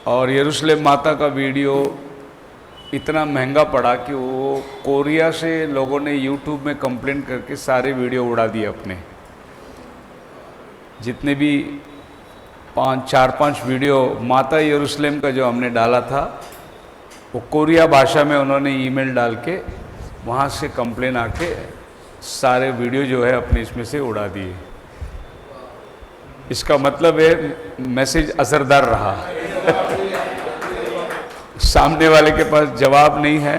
और यरूशलेम माता का वीडियो इतना महंगा पड़ा कि वो कोरिया से लोगों ने यूट्यूब में कंप्लेंट करके सारे वीडियो उड़ा दिए अपने। जितने भी 4-5 वीडियो माता यरूशलेम का जो हमने डाला था, वो कोरिया भाषा में उन्होंने ईमेल डाल के वहाँ से कंप्लेन आके सारे वीडियो जो है अपने इसमें से उड़ा दिए। इसका मतलब है मैसेज असरदार रहा। सामने वाले के पास जवाब नहीं है,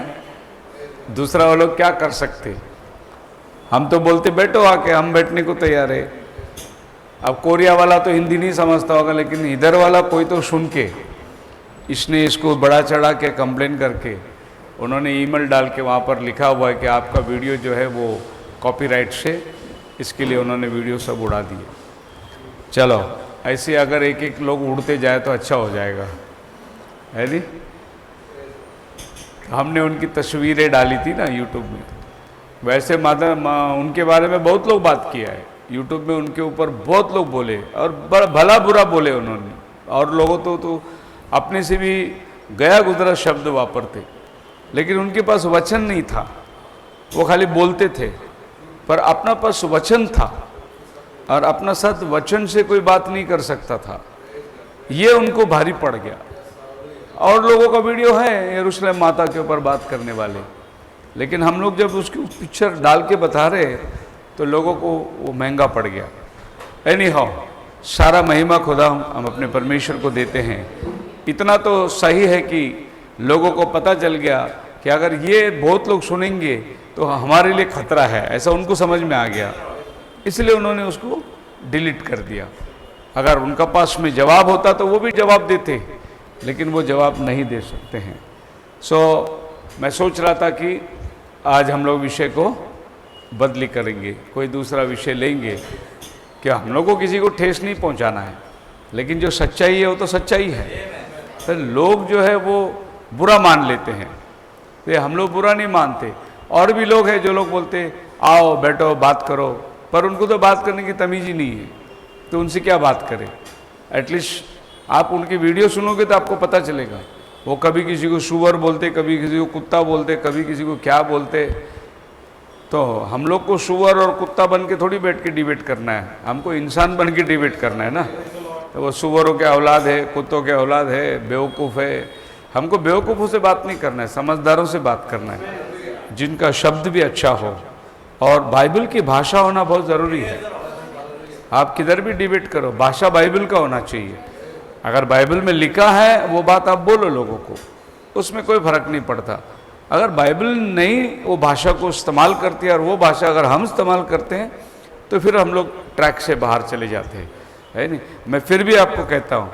दूसरा वो लोग क्या कर सकते। हम तो बोलते बैठो आके, हम बैठने को तैयार है। अब कोरिया वाला तो हिंदी नहीं समझता होगा, लेकिन इधर वाला कोई तो सुन के इसने इसको बड़ा चढ़ा के कंप्लेन करके उन्होंने ईमेल डाल के वहाँ पर लिखा हुआ है कि आपका वीडियो जो है वो कॉपीराइट से, इसके लिए उन्होंने वीडियो सब उड़ा दिए। चलो ऐसे अगर एक एक लोग उड़ते जाए तो अच्छा हो जाएगा, है नहीं। हमने उनकी तस्वीरें डाली थी ना यूट्यूब में, वैसे उनके बारे में बहुत लोग बात किया है यूट्यूब में, उनके ऊपर बहुत लोग बोले और बड़ा भला बुरा बोले उन्होंने। और लोगों तो अपने से भी गया गुजरा शब्द वापरते, लेकिन उनके पास वचन नहीं था, वो खाली बोलते थे। पर अपना पास वचन था और अपना साथ वचन से कोई बात नहीं कर सकता था, ये उनको भारी पड़ गया। और लोगों का वीडियो है यरूशलेम माता के ऊपर बात करने वाले, लेकिन हम लोग जब उसकी पिक्चर डाल के बता रहे तो लोगों को वो महंगा पड़ गया। एनी हाउ, सारा महिमा खुदा हम अपने परमेश्वर को देते हैं। इतना तो सही है कि लोगों को पता चल गया कि अगर ये बहुत लोग सुनेंगे तो हमारे लिए खतरा है, ऐसा उनको समझ में आ गया, इसलिए उन्होंने उसको डिलीट कर दिया। अगर उनका पास में जवाब होता तो वो भी जवाब देते, लेकिन वो जवाब नहीं दे सकते हैं। मैं सोच रहा था कि आज हम लोग विषय को बदली करेंगे, कोई दूसरा विषय लेंगे। क्या हम लोग को किसी को ठेस नहीं पहुंचाना है, लेकिन जो सच्चाई है वो तो सच्चाई है। तो लोग जो है वो बुरा मान लेते हैं, तो हम लोग बुरा नहीं मानते। और भी लोग हैं जो लोग बोलते आओ बैठो बात करो, पर उनको तो बात करने की तमीज़ ही नहीं है, तो उनसे क्या बात करें। एटलीस्ट आप उनकी वीडियो सुनोगे तो आपको पता चलेगा। वो कभी किसी को सुअर बोलते, कभी किसी को कुत्ता बोलते, कभी किसी को क्या बोलते। तो हम लोग को सुअर और कुत्ता बन के थोड़ी बैठ के डिबेट करना है, हमको इंसान बन के डिबेट करना है ना। तो वो सुअरों के औलाद है, कुत्तों के औलाद है, बेवकूफ़ है। हमको बेवकूफ़ों से बात नहीं करना है, समझदारों से बात करना है, जिनका शब्द भी अच्छा हो। और बाइबल की भाषा होना बहुत ज़रूरी है। आप किधर भी डिबेट करो, भाषा बाइबल का होना चाहिए। अगर बाइबल में लिखा है वो बात आप बोलो लोगों को, उसमें कोई फ़र्क नहीं पड़ता। अगर बाइबल नहीं वो भाषा को इस्तेमाल करती है और वो भाषा अगर हम इस्तेमाल करते हैं तो फिर हम लोग ट्रैक से बाहर चले जाते हैं, है नहीं। मैं फिर भी आपको कहता हूँ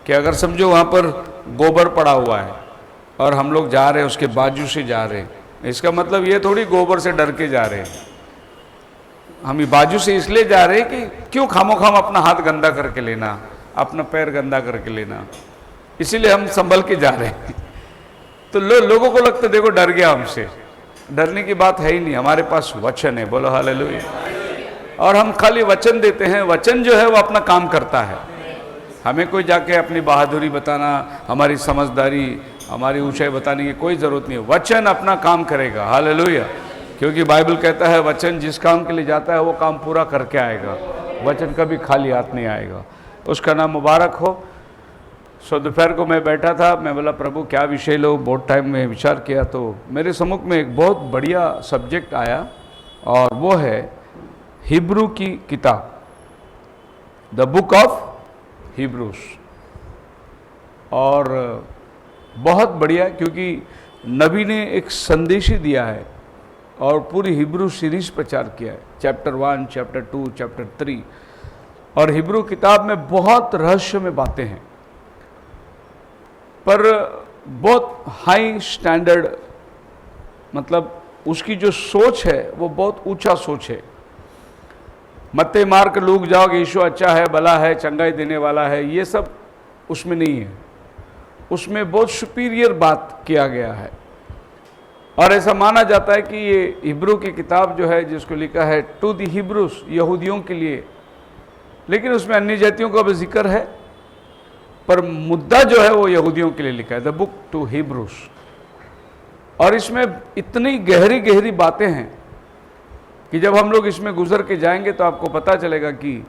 कि अगर समझो वहाँ पर गोबर पड़ा हुआ है और हम लोग जा रहे हैं उसके बाजू से जा रहे हैं, इसका मतलब ये थोड़ी गोबर से डर के जा रहे हैं। हम ये बाजू से इसलिए जा रहे हैं कि क्यों खामोखाम अपना हाथ गंदा करके लेना, अपना पैर गंदा करके लेना, इसीलिए हम संभल के जा रहे हैं। तो लोगों को लगता है देखो डर गया हमसे, डरने की बात है ही नहीं। हमारे पास वचन है, बोलो हालेलुया। और हम खाली वचन देते हैं, वचन जो है वो अपना काम करता है। हमें कोई जाके अपनी बहादुरी बताना, हमारी समझदारी, हमारी ऊंचाई बताने की कोई ज़रूरत नहीं है। वचन अपना काम करेगा, हालेलुया। क्योंकि बाइबल कहता है वचन जिस काम के लिए जाता है वो काम पूरा करके आएगा, वचन कभी खाली हाथ नहीं आएगा। उसका नाम मुबारक हो। दोपहर को मैं बैठा था, मैं बोला प्रभु क्या विषय लो, बहुत टाइम में विचार किया तो मेरे सम्मुख में एक बहुत बढ़िया सब्जेक्ट आया, और वो है हिब्रू की किताब, द बुक ऑफ हिब्रूस। और बहुत बढ़िया, क्योंकि नबी ने एक संदेश ही दिया है और पूरी हिब्रू सीरीज प्रचार किया है, चैप्टर 1, चैप्टर 2, चैप्टर 3। और हिब्रू किताब में बहुत रहस्यमय बातें हैं, पर बहुत हाई स्टैंडर्ड, मतलब उसकी जो सोच है वो बहुत ऊंचा सोच है। मत्ते मार्क लूक जाओ, यीशु अच्छा है, भला है, चंगाई देने वाला है, ये सब उसमें नहीं है। उसमें बहुत सुपीरियर बात किया गया है। और ऐसा माना जाता है कि ये हिब्रू की किताब जो है, जिसको लिखा है टू द हिब्रूस, यहूदियों के लिए, लेकिन उसमें अन्य जातियों का भी जिक्र है पर मुद्दा जो है वो यहूदियों के लिए लिखा है, द बुक टू हिब्रूस। और इसमें इतनी गहरी गहरी बातें हैं कि जब हम लोग इसमें गुजर के जाएंगे तो आपको पता चलेगा कि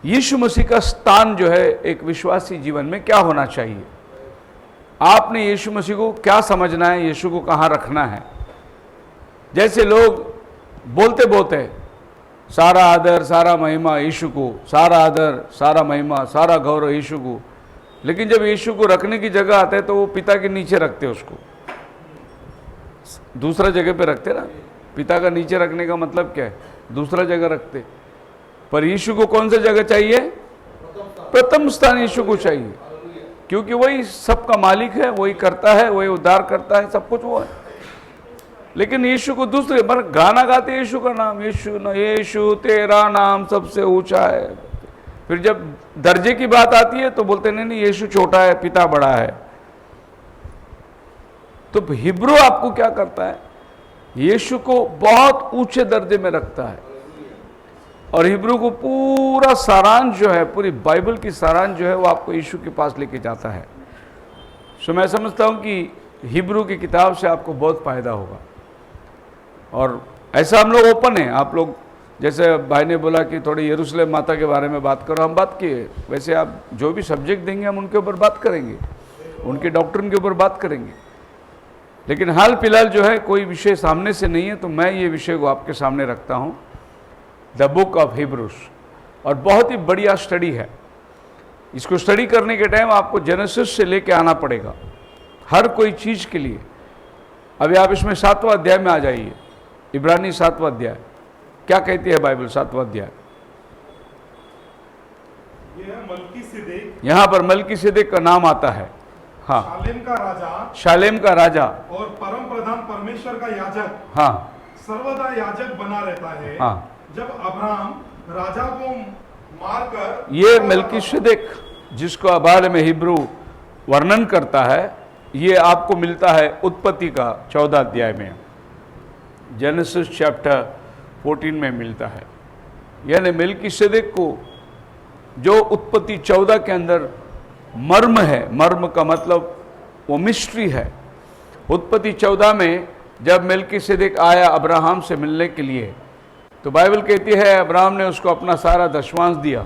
यीशु मसीह का स्थान जो है एक विश्वासी जीवन में क्या होना चाहिए। आपने यीशु मसीह को क्या समझना है, यीशु को कहाँ रखना है। जैसे लोग बोलते बोलते सारा आदर सारा महिमा यीशु को, सारा आदर सारा महिमा सारा गौरव यीशु को, लेकिन जब यीशु को रखने की जगह आते हैं तो वो पिता के नीचे रखते उसको, दूसरा जगह पे रखते ना। पिता का नीचे रखने का मतलब क्या है, दूसरा जगह रखते। पर यीशु को कौन सा जगह चाहिए, प्रथम स्थान यीशु को चाहिए, क्योंकि वही सबका मालिक है, वही करता है, वही उद्धार करता है, सब कुछ वो है। लेकिन यीशु को दूसरे पर गाना गाते यीशु का नाम, यीशु न यीशु तेरा नाम सबसे ऊंचा है। फिर जब दर्जे की बात आती है तो बोलते नहीं नहीं यीशु छोटा है, पिता बड़ा है। तो हिब्रू आपको क्या करता है, यीशु को बहुत ऊंचे दर्जे में रखता है। और हिब्रू को पूरा सारांश जो है, पूरी बाइबल की सारांश जो है वो आपको यीशु के पास लेके जाता है। सो मैं समझता हूं कि हिब्रू की किताब से आपको बहुत फायदा होगा। और ऐसा हम लोग ओपन हैं, आप लोग जैसे भाई ने बोला कि थोड़ी यरूशलेम माता के बारे में बात करो, हम बात किए। वैसे आप जो भी सब्जेक्ट देंगे हम उनके ऊपर बात करेंगे, उनके डॉक्ट्रिन के ऊपर बात करेंगे। लेकिन हाल फिलहाल जो है कोई विषय सामने से नहीं है, तो मैं ये विषय को आपके सामने रखता हूँ, द बुक ऑफ हिब्रूस। और बहुत ही बढ़िया स्टडी है। इसको स्टडी करने के टाइम आपको जेनेसिस से लेके आना पड़ेगा हर कोई चीज़ के लिए। अभी आप इसमें 7वां अध्याय में आ जाइए, इब्रानी 7वां अध्याय क्या कहती है बाइबल। 7वां अध्याय यहाँ पर मलकीसिदक का नाम आता है। हाँ, शालेम का राजा और परम प्रधान परमेश्वर का याजक। हाँ, सर्वदा याजक बना रहता है। हाँ, जब अब्राहम राजा को मारकर, ये मलकीसिदक जिसको अबाल में हिब्रू वर्णन करता है, ये आपको मिलता है उत्पत्ति का 14 अध्याय में, जेनेसिस चैप्टर 14 में मिलता है। यानी मलकीसिदक को जो उत्पत्ति 14 के अंदर मर्म है, मर्म का मतलब वो मिस्ट्री है। उत्पत्ति 14 में जब मलकीसिदक आया अब्राहम से मिलने के लिए, तो बाइबल कहती है अब्राहम ने उसको अपना सारा दशवांश दिया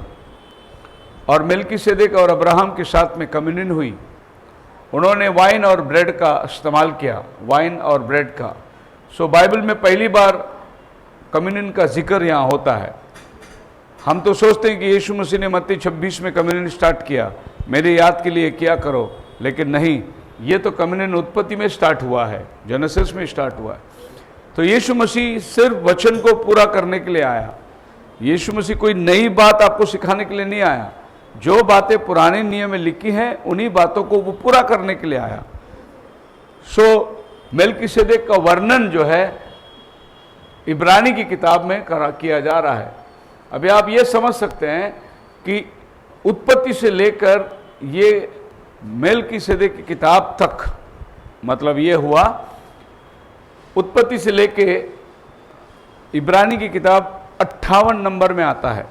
और मलकीसिदक और अब्राहम के साथ में कम्युनियन हुई। उन्होंने वाइन और ब्रेड का इस्तेमाल किया, वाइन और ब्रेड का। सो बाइबल में पहली बार कम्युनियन का जिक्र यहाँ होता है। हम तो सोचते हैं कि यीशु मसीह ने मत्ती 26 में कम्युनियन स्टार्ट किया, मेरी याद के लिए किया करो, लेकिन नहीं, ये तो कम्युनियन उत्पत्ति में स्टार्ट हुआ है, जेनेसिस में स्टार्ट हुआ है। तो यीशु मसीह सिर्फ वचन को पूरा करने के लिए आया। यीशु मसीह कोई नई बात आपको सिखाने के लिए नहीं आया। जो बातें पुराने नियम में लिखी हैं उन्हीं बातों को वो पूरा करने के लिए आया। सो मलकीसिदक का वर्णन जो है इब्रानी की किताब में किया जा रहा है। अभी आप ये समझ सकते हैं कि उत्पत्ति से लेकर ये मलकीसिदक की किताब तक, मतलब ये हुआ उत्पत्ति से लेके इब्रानी की किताब 58 नंबर में आता है।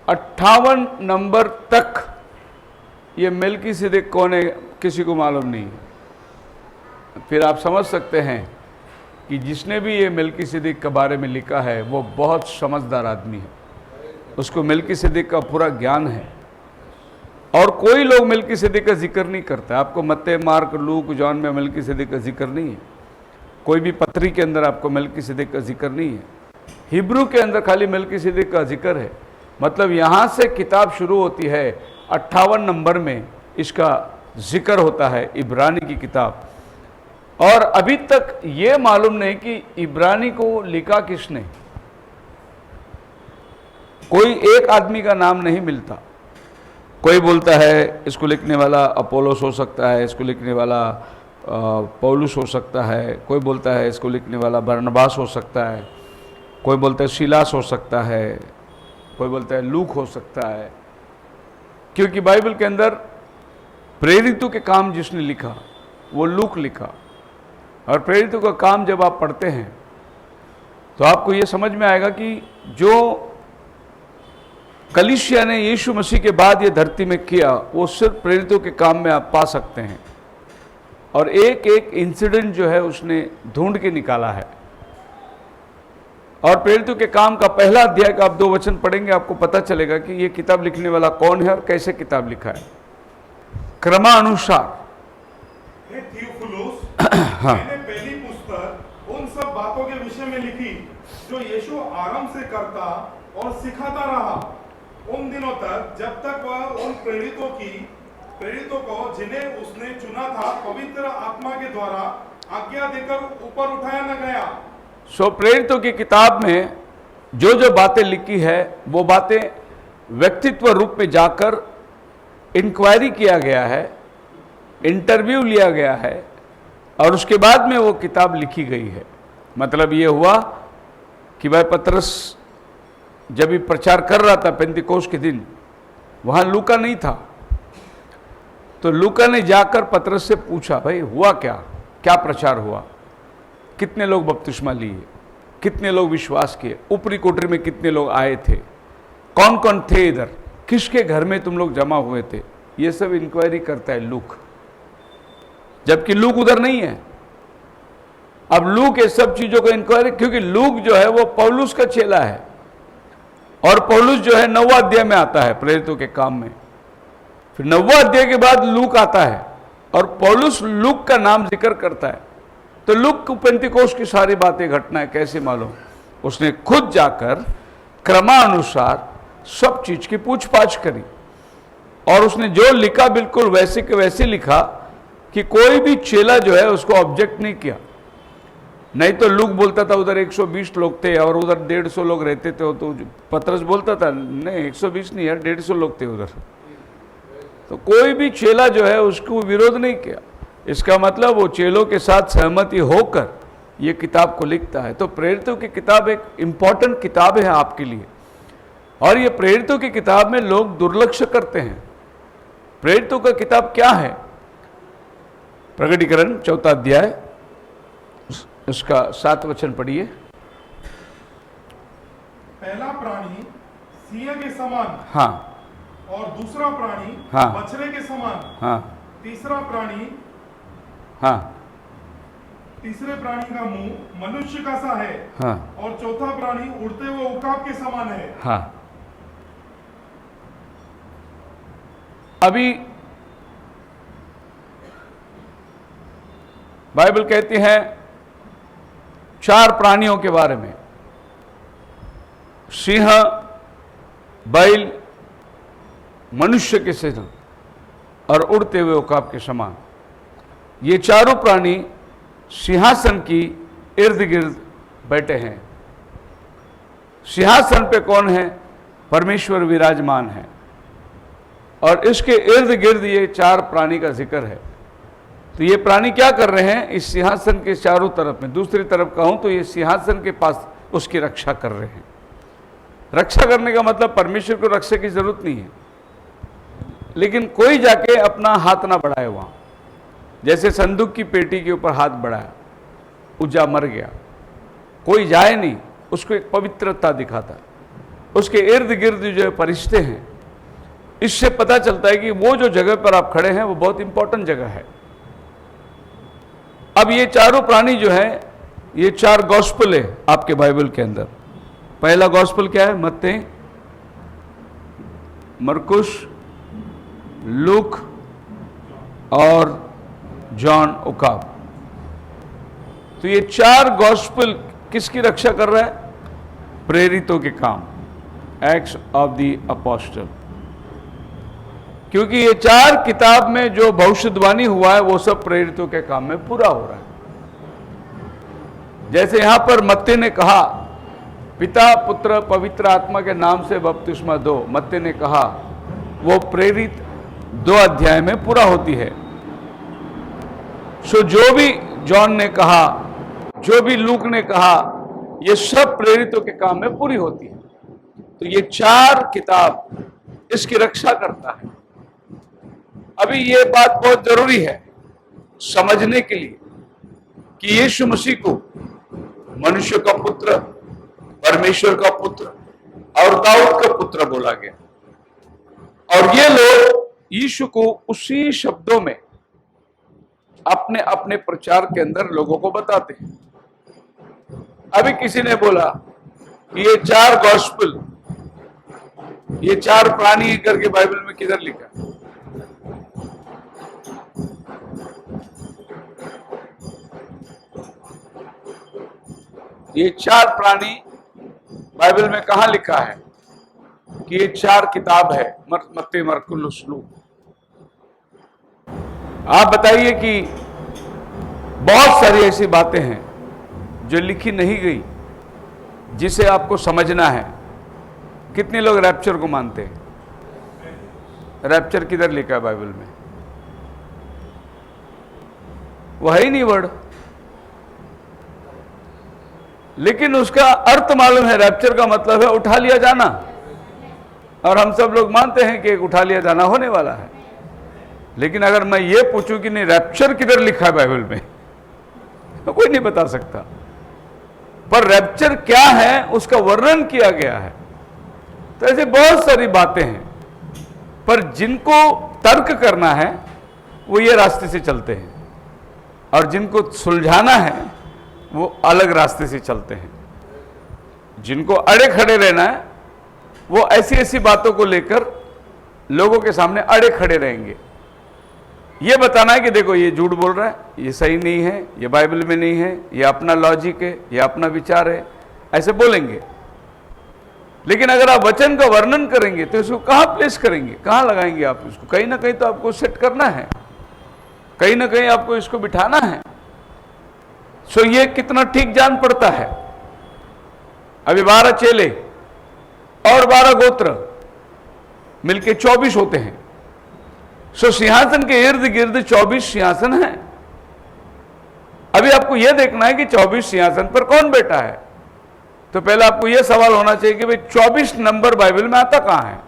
58 नंबर तक ये मलकीसिदक कौन है किसी को मालूम नहीं है। फिर आप समझ सकते हैं कि जिसने भी ये मलकीसिदक के बारे में लिखा है वो बहुत समझदार आदमी है, उसको मलकीसिदक का पूरा ज्ञान है। और कोई लोग मलकीसिदक का जिक्र नहीं करता। आपको मत्ते, मार्क, लूक, जॉन में मलकीसिदक का जिक्र नहीं है। कोई भी पत्री के अंदर आपको मलकीसिदक का जिक्र नहीं है। हिब्रू के अंदर खाली मलकीसिदक का जिक्र है। मतलब यहाँ से किताब शुरू होती है, 58 नंबर में इसका जिक्र होता है, इब्रानी की किताब। और अभी तक ये मालूम नहीं कि इब्रानी को लिखा किसने। कोई एक आदमी का नाम नहीं मिलता। कोई बोलता है इसको लिखने वाला अपोलोस हो सकता है, इसको लिखने वाला पौलुस हो सकता है, कोई बोलता है इसको लिखने वाला बरनबास हो सकता है, कोई बोलता है सिलास हो सकता है, कोई बोलता है लूक हो सकता है। क्योंकि बाइबल के अंदर प्रेरितों के काम जिसने लिखा वो लूक लिखा। और प्रेरितों का काम जब आप पढ़ते हैं तो आपको ये समझ में आएगा कि जो कलीसिया ने यीशु मसीह के बाद ये धरती में किया, वो सिर्फ प्रेरितों के काम में आप पा सकते हैं। और एक एक इंसिडेंट जो है उसने ढूंढ के निकाला है। और प्रेरितों के काम का पहला अध्याय का आप 2 वचन पढ़ेंगे, आपको पता चलेगा कि ये किताब लिखने वाला कौन है और कैसे किताब लिखा है। क्रमानुसार हे थियोफिलुस, हाँ। मैंने पहली पुस्तक उन सब बातों के विषय में लिखी जो यीशु आरंभ से करता और सिखाता रहा, उन दिनों तक जब तक वह उन प्रेरितों को जिन्हें उसने चुना था पवित्र आत्मा के द्वारा आज्ञा देकर ऊपर उठाया न गया। सो प्रेरितों की किताब में जो जो बातें लिखी है वो बातें व्यक्तित्व रूप में जाकर इंक्वायरी किया गया है, इंटरव्यू लिया गया है और उसके बाद में वो किताब लिखी गई है। मतलब ये हुआ कि भाई पतरस जब भी प्रचार कर रहा था पेंतिकोस्त के दिन, वहाँ लूका नहीं था, तो लूका ने जाकर पतरस से पूछा, भाई हुआ क्या, क्या प्रचार हुआ, कितने लोग बपतिस्मा लिए, कितने लोग विश्वास किए, ऊपरी कोठरी में कितने लोग आए थे, कौन कौन थे इधर, किसके घर में तुम लोग जमा हुए थे। ये सब इंक्वायरी करता है लूक, जबकि लूक उधर नहीं है। अब लूक ये सब चीजों को इंक्वायरी, क्योंकि लूक जो है वो पौलुस का चेला है और पौलुस जो है 9वां अध्याय में आता है प्रेरितों के काम में, फिर 9वां अध्याय के बाद लूक आता है और पौलुस लूक का नाम जिक्र करता है। तो लूक को पेंतिकोस्त की सारी बातें घटनाएं कैसे मालूम? उसने खुद जाकर क्रमानुसार सब चीज की पूछताछ करी और उसने जो लिखा बिल्कुल वैसे के वैसे लिखा कि कोई भी चेला जो है उसको ऑब्जेक्ट नहीं किया। नहीं तो लूक बोलता था उधर 120 लोग थे और उधर 150 लोग रहते थे, तो पतरस बोलता था नहीं 120 नहीं यार 150 लोग थे उधर। तो कोई भी चेला जो है उसको विरोध नहीं किया। इसका मतलब वो चेलों के साथ सहमति होकर ये किताब को लिखता है। तो प्रेरितों की किताब एक इंपॉर्टेंट किताब है आपके लिए, और ये प्रेरितों की किताब में लोग दुर्लक्ष्य करते हैं। प्रेरितों का किताब क्या है? प्रकटीकरण 4 अध्याय उसका 7 वचन पढ़िए। पहला प्राणी सिंह के समान, हाँ, और दूसरा प्राणी हाँ, बछड़े के समान, हाँ, तीसरा प्राणी, हाँ, तीसरे प्राणी का मुंह मनुष्य का सा है, हाँ, और चौथा प्राणी उड़ते हुए उकाब के समान है। हाँ। अभी बाइबल कहती है 4 प्राणियों के बारे में, सिंह, बैल, मनुष्य के सिर और उड़ते हुए उकाब के समान। ये चारों प्राणी सिंहासन की इर्द गिर्द बैठे हैं। सिंहासन पे कौन है? परमेश्वर विराजमान है और इसके इर्द गिर्द ये 4 प्राणी का जिक्र है। तो ये प्राणी क्या कर रहे हैं? इस सिंहासन के चारों तरफ में, दूसरी तरफ कहूं तो ये सिंहासन के पास उसकी रक्षा कर रहे हैं। रक्षा करने का मतलब परमेश्वर को रक्षा की जरूरत नहीं है, लेकिन कोई जाके अपना हाथ ना बढ़ाए वहां। जैसे संदूक की पेटी के ऊपर हाथ बढ़ाया, उज्जा मर गया, कोई जाए नहीं, उसको एक पवित्रता दिखाता है। उसके इर्द गिर्द जो फरिश्ते हैं, इससे पता चलता है कि वो जो जगह पर आप खड़े हैं वो बहुत इंपॉर्टेंट जगह है। अब ये चारों प्राणी जो है, ये 4 गॉस्पेल है आपके बाइबल के अंदर। पहला गॉस्पेल क्या है? मत्ती, मरकुस, लूक और जॉन उकाब। तो ये 4 गॉस्पेल किसकी रक्षा कर रहा है? प्रेरितों के काम, एक्ट्स ऑफ द अपोस्टल। क्योंकि ये 4 किताब में जो भविष्यवाणी हुआ है वो सब प्रेरितों के काम में पूरा हो रहा है। जैसे यहां पर मत्ती ने कहा पिता पुत्र पवित्र आत्मा के नाम से बपतिस्मा दो, मत्ती ने कहा, वो प्रेरित 2 अध्याय में पूरा होती है। सो जो भी जॉन ने कहा, जो भी लूक ने कहा, ये सब प्रेरितों के काम में पूरी होती है। तो ये 4 किताब इसकी रक्षा करता है। अभी ये बात बहुत जरूरी है समझने के लिए कि यीशु मसीह को मनुष्य का पुत्र, परमेश्वर का पुत्र और दाऊद का पुत्र बोला गया। और ये लोग यीशु को उसी शब्दों में अपने अपने प्रचार के अंदर लोगों को बताते हैं। अभी किसी ने बोला कि ये 4 गॉस्पेल, ये 4 प्राणी करके बाइबल में किधर लिखा? ये 4 प्राणी बाइबल में कहां लिखा है कि ये 4 किताब है? मत्ती, मरकुस, लूक। आप बताइए कि बहुत सारी ऐसी बातें हैं जो लिखी नहीं गई, जिसे आपको समझना है। कितने लोग रैप्चर को मानते हैं? रैप्चर किधर लिखा है बाइबल में? वो है ही नहीं वर्ड, लेकिन उसका अर्थ मालूम है। रैप्चर का मतलब है उठा लिया जाना, और हम सब लोग मानते हैं कि एक उठा लिया जाना होने वाला है। लेकिन अगर मैं ये पूछूं कि नहीं रैप्चर किधर लिखा है बाइबल में, तो कोई नहीं बता सकता। पर रैप्चर क्या है उसका वर्णन किया गया है। तो ऐसे बहुत सारी बातें हैं, पर जिनको तर्क करना है वो ये रास्ते से चलते हैं, और जिनको सुलझाना है वो अलग रास्ते से चलते हैं। जिनको अड़े खड़े रहना है वो ऐसी ऐसी बातों को लेकर लोगों के सामने अड़े खड़े रहेंगे। ये बताना है कि देखो ये झूठ बोल रहा है, ये सही नहीं है, ये बाइबल में नहीं है, ये अपना लॉजिक है, ये अपना विचार है, ऐसे बोलेंगे। लेकिन अगर आप वचन का वर्णन करेंगे तो इसको कहां प्लेस करेंगे, कहां लगाएंगे आप इसको? कहीं ना कहीं तो आपको सेट करना है, कहीं ना कहीं आपको इसको बिठाना है। सो ये कितना ठीक जान पड़ता है। अभी 12 चेले और 12 गोत्र मिलके 24 होते हैं। सो सिंहासन के इर्द गिर्द 24 सिंहासन हैं। अभी आपको यह देखना है कि 24 सिंहासन पर कौन बैठा है। तो पहले आपको यह सवाल होना चाहिए कि भाई 24 नंबर बाइबल में आता कहां है,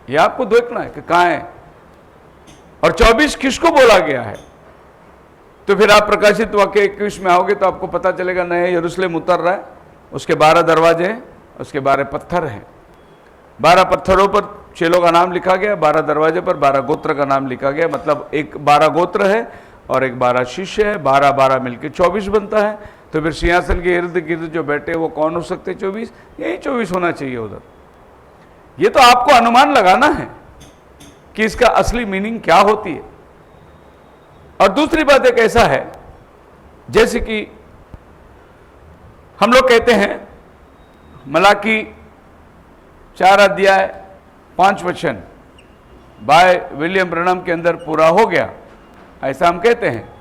यह आपको देखना है कि कहां है, और 24 किसको बोला गया है। तो फिर आप प्रकाशित वाक्य 21 में आओगे तो आपको पता चलेगा नया यरूशलेम उतर रहा है, उसके 12 दरवाजे हैं, उसके 12 पत्थर हैं। 12 पत्थरों पर चेलों का नाम लिखा गया, 12 दरवाजे पर 12 गोत्र का नाम लिखा गया। मतलब एक 12 गोत्र है और एक 12 शिष्य है, 12-12 मिलकर 24 बनता है। तो फिर सिंहासन के इर्द गिर्द जो बैठे वो कौन हो सकते? 24, यही 24 होना चाहिए उधर। ये तो आपको अनुमान लगाना है कि इसका असली मीनिंग क्या होती है। और दूसरी बात एक ऐसा है, जैसे कि हम लोग कहते हैं मलाकी 4 अध्याय 5 वचन बाय विलियम ब्रनम के अंदर पूरा हो गया, ऐसा हम कहते हैं।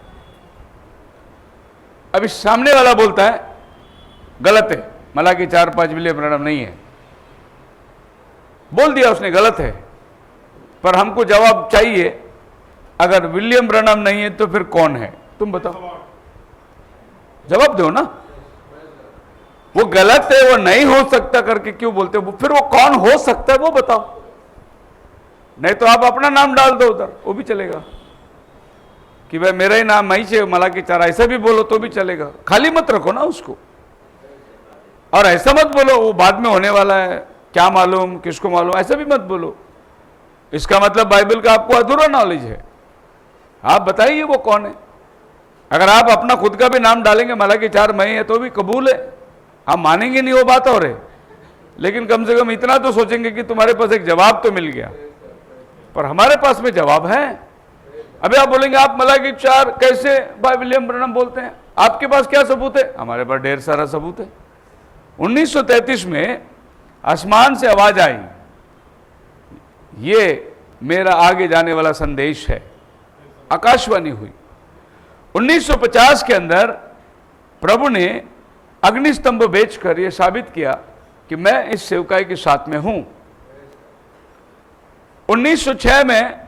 अभी सामने वाला बोलता है गलत है, मलाकी 4-5 विलियम ब्रनम नहीं है। बोल दिया उसने गलत है, पर हमको जवाब चाहिए। अगर विलियम ब्रनम नहीं है तो फिर कौन है? तुम बताओ, जवाब दो ना। वो गलत है, वो नहीं हो सकता करके क्यों बोलते हो? फिर वो कौन हो सकता है वो बताओ। नहीं तो आप अपना नाम डाल दो उधर, वो भी चलेगा कि भाई मेरा ही नाम मई से मलाकी 4, ऐसा भी बोलो तो भी चलेगा। खाली मत रखो ना उसको, और ऐसा मत बोलो वो बाद में होने वाला है, क्या मालूम, किसको मालूम, ऐसा भी मत बोलो। इसका मतलब बाइबल का आपको अधूरा नॉलेज है। आप बताइए वो कौन है। अगर आप अपना खुद का भी नाम डालेंगे मलाकी 4 मई है तो भी कबूल है, आप मानेंगे नहीं, वो बात और है। लेकिन कम से कम इतना तो सोचेंगे कि तुम्हारे पास एक जवाब तो मिल गया। पर हमारे पास में जवाब है। अभी आप बोलेंगे आप मलाकी 4 कैसे भाई विलियम ब्रनम बोलते हैं, आपके पास क्या सबूत है? हमारे पास ढेर सारा सबूत है। 1933 में आसमान से आवाज आई, ये मेरा आगे जाने वाला संदेश है, आकाशवाणी हुई। 1950 के अंदर प्रभु ने अग्निस्तंभ बेचकर यह साबित किया कि मैं इस सेवकाई के साथ में हूं। 1906 में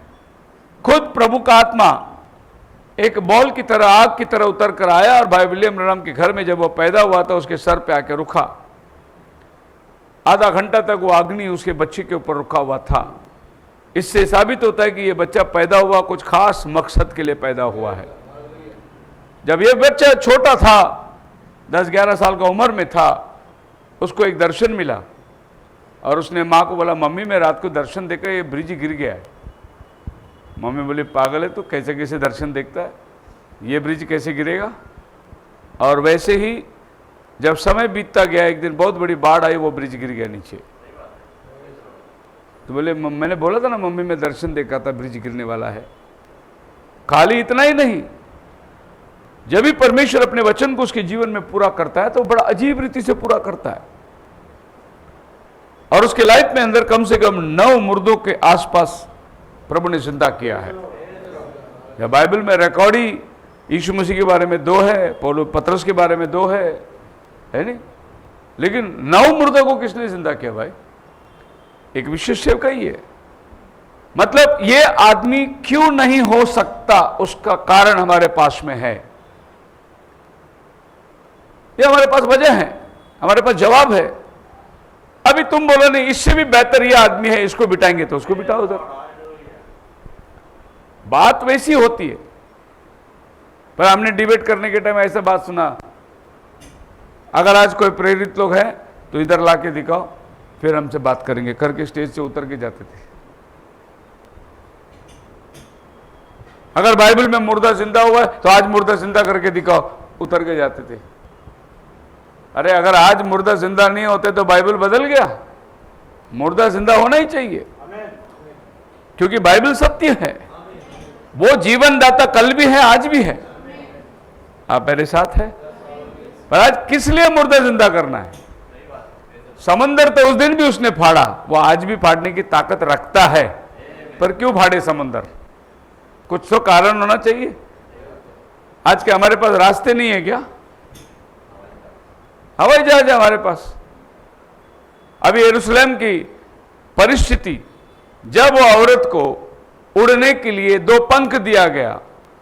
खुद प्रभु का आत्मा एक बॉल की तरह, आग की तरह उतर कर आया और भाई विलियम ब्रनम के घर में जब वो पैदा हुआ था उसके सर पे आके रुका। आधा घंटा तक वो अग्नि उसके बच्चे के ऊपर रुका हुआ था। इससे साबित होता है कि ये बच्चा पैदा हुआ कुछ खास मकसद के लिए पैदा हुआ है। जब ये बच्चा छोटा था, 10-11 साल का उम्र में था, उसको एक दर्शन मिला और उसने माँ को बोला, मम्मी मैं रात को दर्शन देखा ये ब्रिज गिर गया है। मम्मी बोली, पागल है तो, कैसे कैसे दर्शन देखता है, ये ब्रिज कैसे गिरेगा। और वैसे ही जब समय बीतता गया, एक दिन बहुत बड़ी बाढ़ आई, वो ब्रिज गिर गया नीचे। तो बोले, मैंने बोला था ना मम्मी मैं दर्शन देखा था, ब्रिज गिरने वाला है। खाली इतना ही नहीं, जब भी परमेश्वर अपने वचन को उसके जीवन में पूरा करता है तो बड़ा अजीब रीति से पूरा करता है। और उसके लाइफ में अंदर कम से कम 9 मुर्दों के आसपास प्रभु ने जिंदा किया है। या बाइबल में रिकॉर्ड ही यीशु मसीह के बारे में 2 है, पौलुस पतरस के बारे में 2 है नहीं, लेकिन 9 मुर्दों को किसने जिंदा किया भाई? एक विशेष सेवक ही है। मतलब ये आदमी क्यों नहीं हो सकता, उसका कारण हमारे पास में है। ये हमारे पास वजह है, हमारे पास जवाब है। अभी तुम बोलो नहीं, इससे भी बेहतर ये आदमी है, इसको बिठाएंगे तो उसको बिठाओ उधर। बात वैसी होती है। पर हमने डिबेट करने के टाइम ऐसा बात सुना, अगर आज कोई प्रेरित लोग हैं तो इधर लाके दिखाओ, फिर हमसे बात करेंगे, करके स्टेज से उतर के जाते थे। अगर बाइबल में मुर्दा जिंदा हुआ है तो आज मुर्दा जिंदा करके दिखाओ, उतर के जाते थे। अरे अगर आज मुर्दा जिंदा नहीं होते तो बाइबल बदल गया? मुर्दा जिंदा होना ही चाहिए, क्योंकि बाइबल सत्य है। वो जीवन दाता कल भी है, आज भी है। आप मेरे साथ है? पर आज किस लिए मुर्दा जिंदा करना है? समंदर तो उस दिन भी उसने फाड़ा, वो आज भी फाड़ने की ताकत रखता है। पर क्यों फाड़े समंदर? कुछ तो कारण होना चाहिए। आज के हमारे पास रास्ते नहीं है क्या? हवाई जहाज है हमारे पास। अभी यरूशलेम की परिस्थिति, जब वो औरत को उड़ने के लिए 2 पंख दिया गया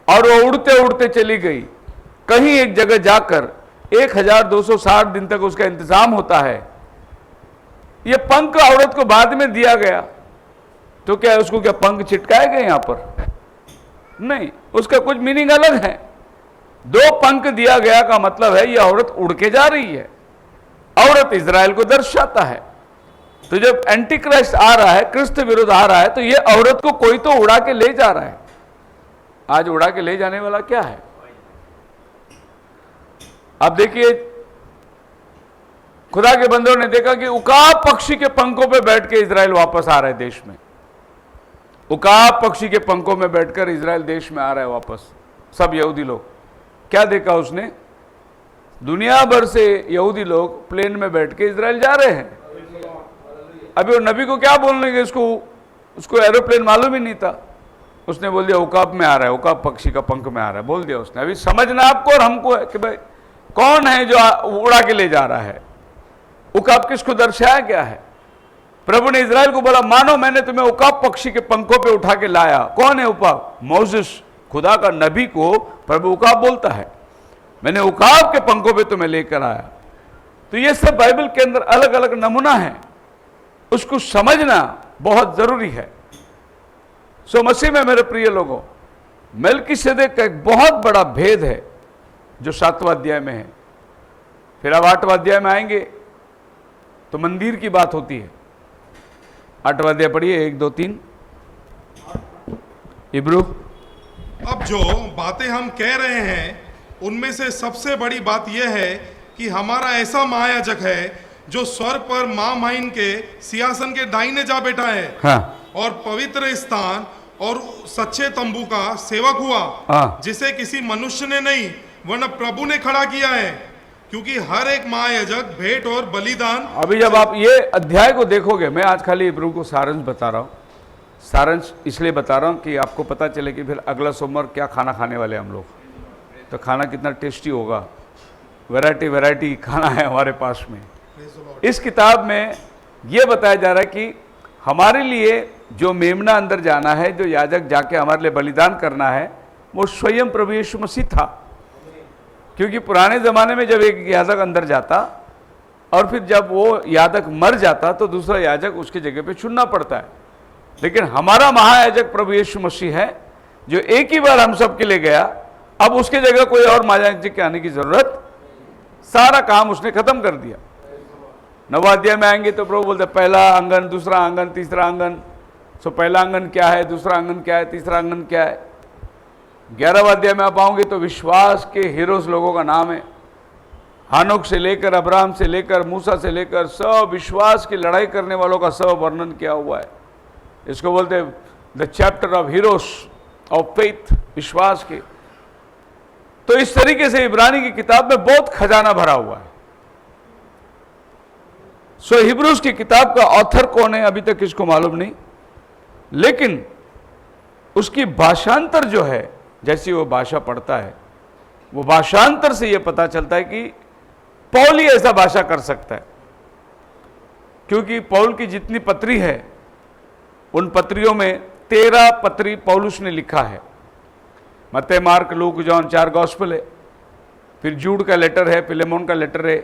और वो उड़ते उड़ते चली गई, कहीं एक जगह जाकर 1260 दिन तक उसका इंतजाम होता है। ये पंख औरत को बाद में दिया गया तो क्या उसको क्या पंख चिटकाए गए यहां पर? नहीं, उसका कुछ मीनिंग अलग है। 2 पंख दिया गया का मतलब है ये औरत उड़ के जा रही है। औरत इजराइल को दर्शाता है। तो जब एंटी क्राइस्ट आ रहा है, क्रिस्त विरुद्ध आ रहा है, तो ये औरत को कोई तो उड़ा के ले जा रहा है। आज उड़ा के ले जाने वाला क्या है? अब देखिए, खुदा के बंदों ने देखा कि उकाब पक्षी के पंखों पे बैठ के इजराइल वापस आ रहा है देश में। उकाब पक्षी के पंखों में बैठकर इजराइल देश में आ रहा है वापस। सब यहूदी लोग, क्या देखा उसने? दुनिया भर से यहूदी लोग प्लेन में बैठ के इजराइल जा रहे हैं। अभी वो नबी को क्या बोलने के, उसको एरोप्लेन मालूम ही नहीं था। उसने बोल दिया उकाब में आ रहा है, उकाब पक्षी का पंख में आ रहा है, बोल दिया उसने। अभी समझना आपको और हमको है कि भाई कौन है जो उड़ा के ले जा रहा है। उकाब किसको दर्शाया गया है? प्रभु ने इजराइल को बोला, मानो मैंने तुम्हें उकाब पक्षी के पंखों पे उठा के लाया। कौन है उकाब? मोसेस, खुदा का नबी को प्रभु उकाब बोलता है, मैंने उकाब के पंखों पे तुम्हें लेकर आया। तो ये सब बाइबल के अंदर अलग अलग नमूना है, उसको समझना बहुत जरूरी है। सो मसीह में मेरे प्रिय लोगों, मेल्कीसेदेक का एक बहुत बड़ा भेद है जो 7वां अध्याय में है। फिर अब 8वां अध्याय में आएंगे तो मंदिर की बात होती है। 8वां अध्याय पढ़िए, 1, 2, 3 इब्रू। अब जो बातें हम कह रहे हैं उनमें से सबसे बड़ी बात यह है कि हमारा ऐसा महायाजक है जो स्वर्ग पर महामहिम के सिंहासन के दाहिने जा बैठा है। हाँ। और पवित्र स्थान और सच्चे तंबू का सेवक हुआ। हाँ। जिसे किसी मनुष्य ने नहीं वरन प्रभु ने खड़ा किया है, क्योंकि हर एक महायाजक भेंट और बलिदान। अभी जब आप ये अध्याय को देखोगे, मैं आज खाली इब्रू को सारांश बता रहा हूँ। सारांश इसलिए बता रहा हूँ कि आपको पता चले कि फिर अगला सोमवार क्या खाना खाने वाले हम लोग। तो खाना कितना टेस्टी होगा, वैरायटी खाना है हमारे पास में। इस किताब में यह बताया जा रहा है कि हमारे लिए जो मेमना अंदर जाना है, जो याजक जाके हमारे लिए बलिदान करना है, वो स्वयं प्रभु यीशु मसीह था। क्योंकि पुराने ज़माने में जब एक याजक अंदर जाता और फिर जब वो याजक मर जाता तो दूसरा याजक उसकी जगह पे चुनना पड़ता है। लेकिन हमारा महायाजक प्रभु यीशु मसीह है जो एक ही बार हम सब के लिए गया। अब उसके जगह कोई और महायाजक के आने की जरूरत, सारा काम उसने खत्म कर दिया। 9वां अध्याय में आएंगे तो प्रभु बोलते पहला आंगन, दूसरा आंगन, तीसरा आंगन। सो पहला आंगन क्या है, दूसरा आंगन क्या है, तीसरा आंगन क्या है। 11वां अध्याय में आप आओगे तो विश्वास के हीरोज लोगों का नाम है। हानोक से लेकर, अब्राहम से लेकर, मूसा से लेकर सब विश्वास की लड़ाई करने वालों का सब वर्णन किया हुआ है। इसको बोलते हैं the chapter of heroes of faith, विश्वास के। तो इस तरीके से इब्रानी की किताब में बहुत खजाना भरा हुआ है। सो हिब्रूज की किताब का ऑथर कौन है अभी तक किसको मालूम नहीं, लेकिन उसकी भाषांतर जो है, जैसी वो भाषा पढ़ता है, वो भाषांतर से यह पता चलता है कि पौल ही ऐसा भाषा कर सकता है। क्योंकि पौल की जितनी पत्री है उन पत्रियों में 13 पत्री पौलुस ने लिखा है। मत्ती, मार्क, लूक, जॉन, 4 गॉस्पेल है। फिर जूड का लेटर है, फिलेमोन का लेटर है।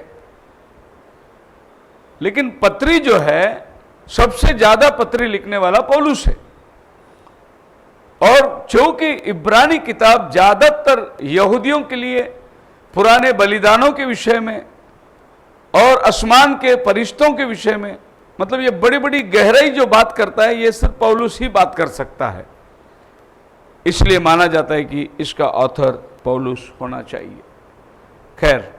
लेकिन पत्री जो है, सबसे ज्यादा पत्री लिखने वाला पौलुस है। और चूंकि इब्रानी किताब ज्यादातर यहूदियों के लिए पुराने बलिदानों के विषय में और आसमान के फरिश्तों के विषय में, मतलब ये बड़ी बड़ी गहराई जो बात करता है, ये सिर्फ पौलुस ही बात कर सकता है। इसलिए माना जाता है कि इसका ऑथर पौलुस होना चाहिए। खैर,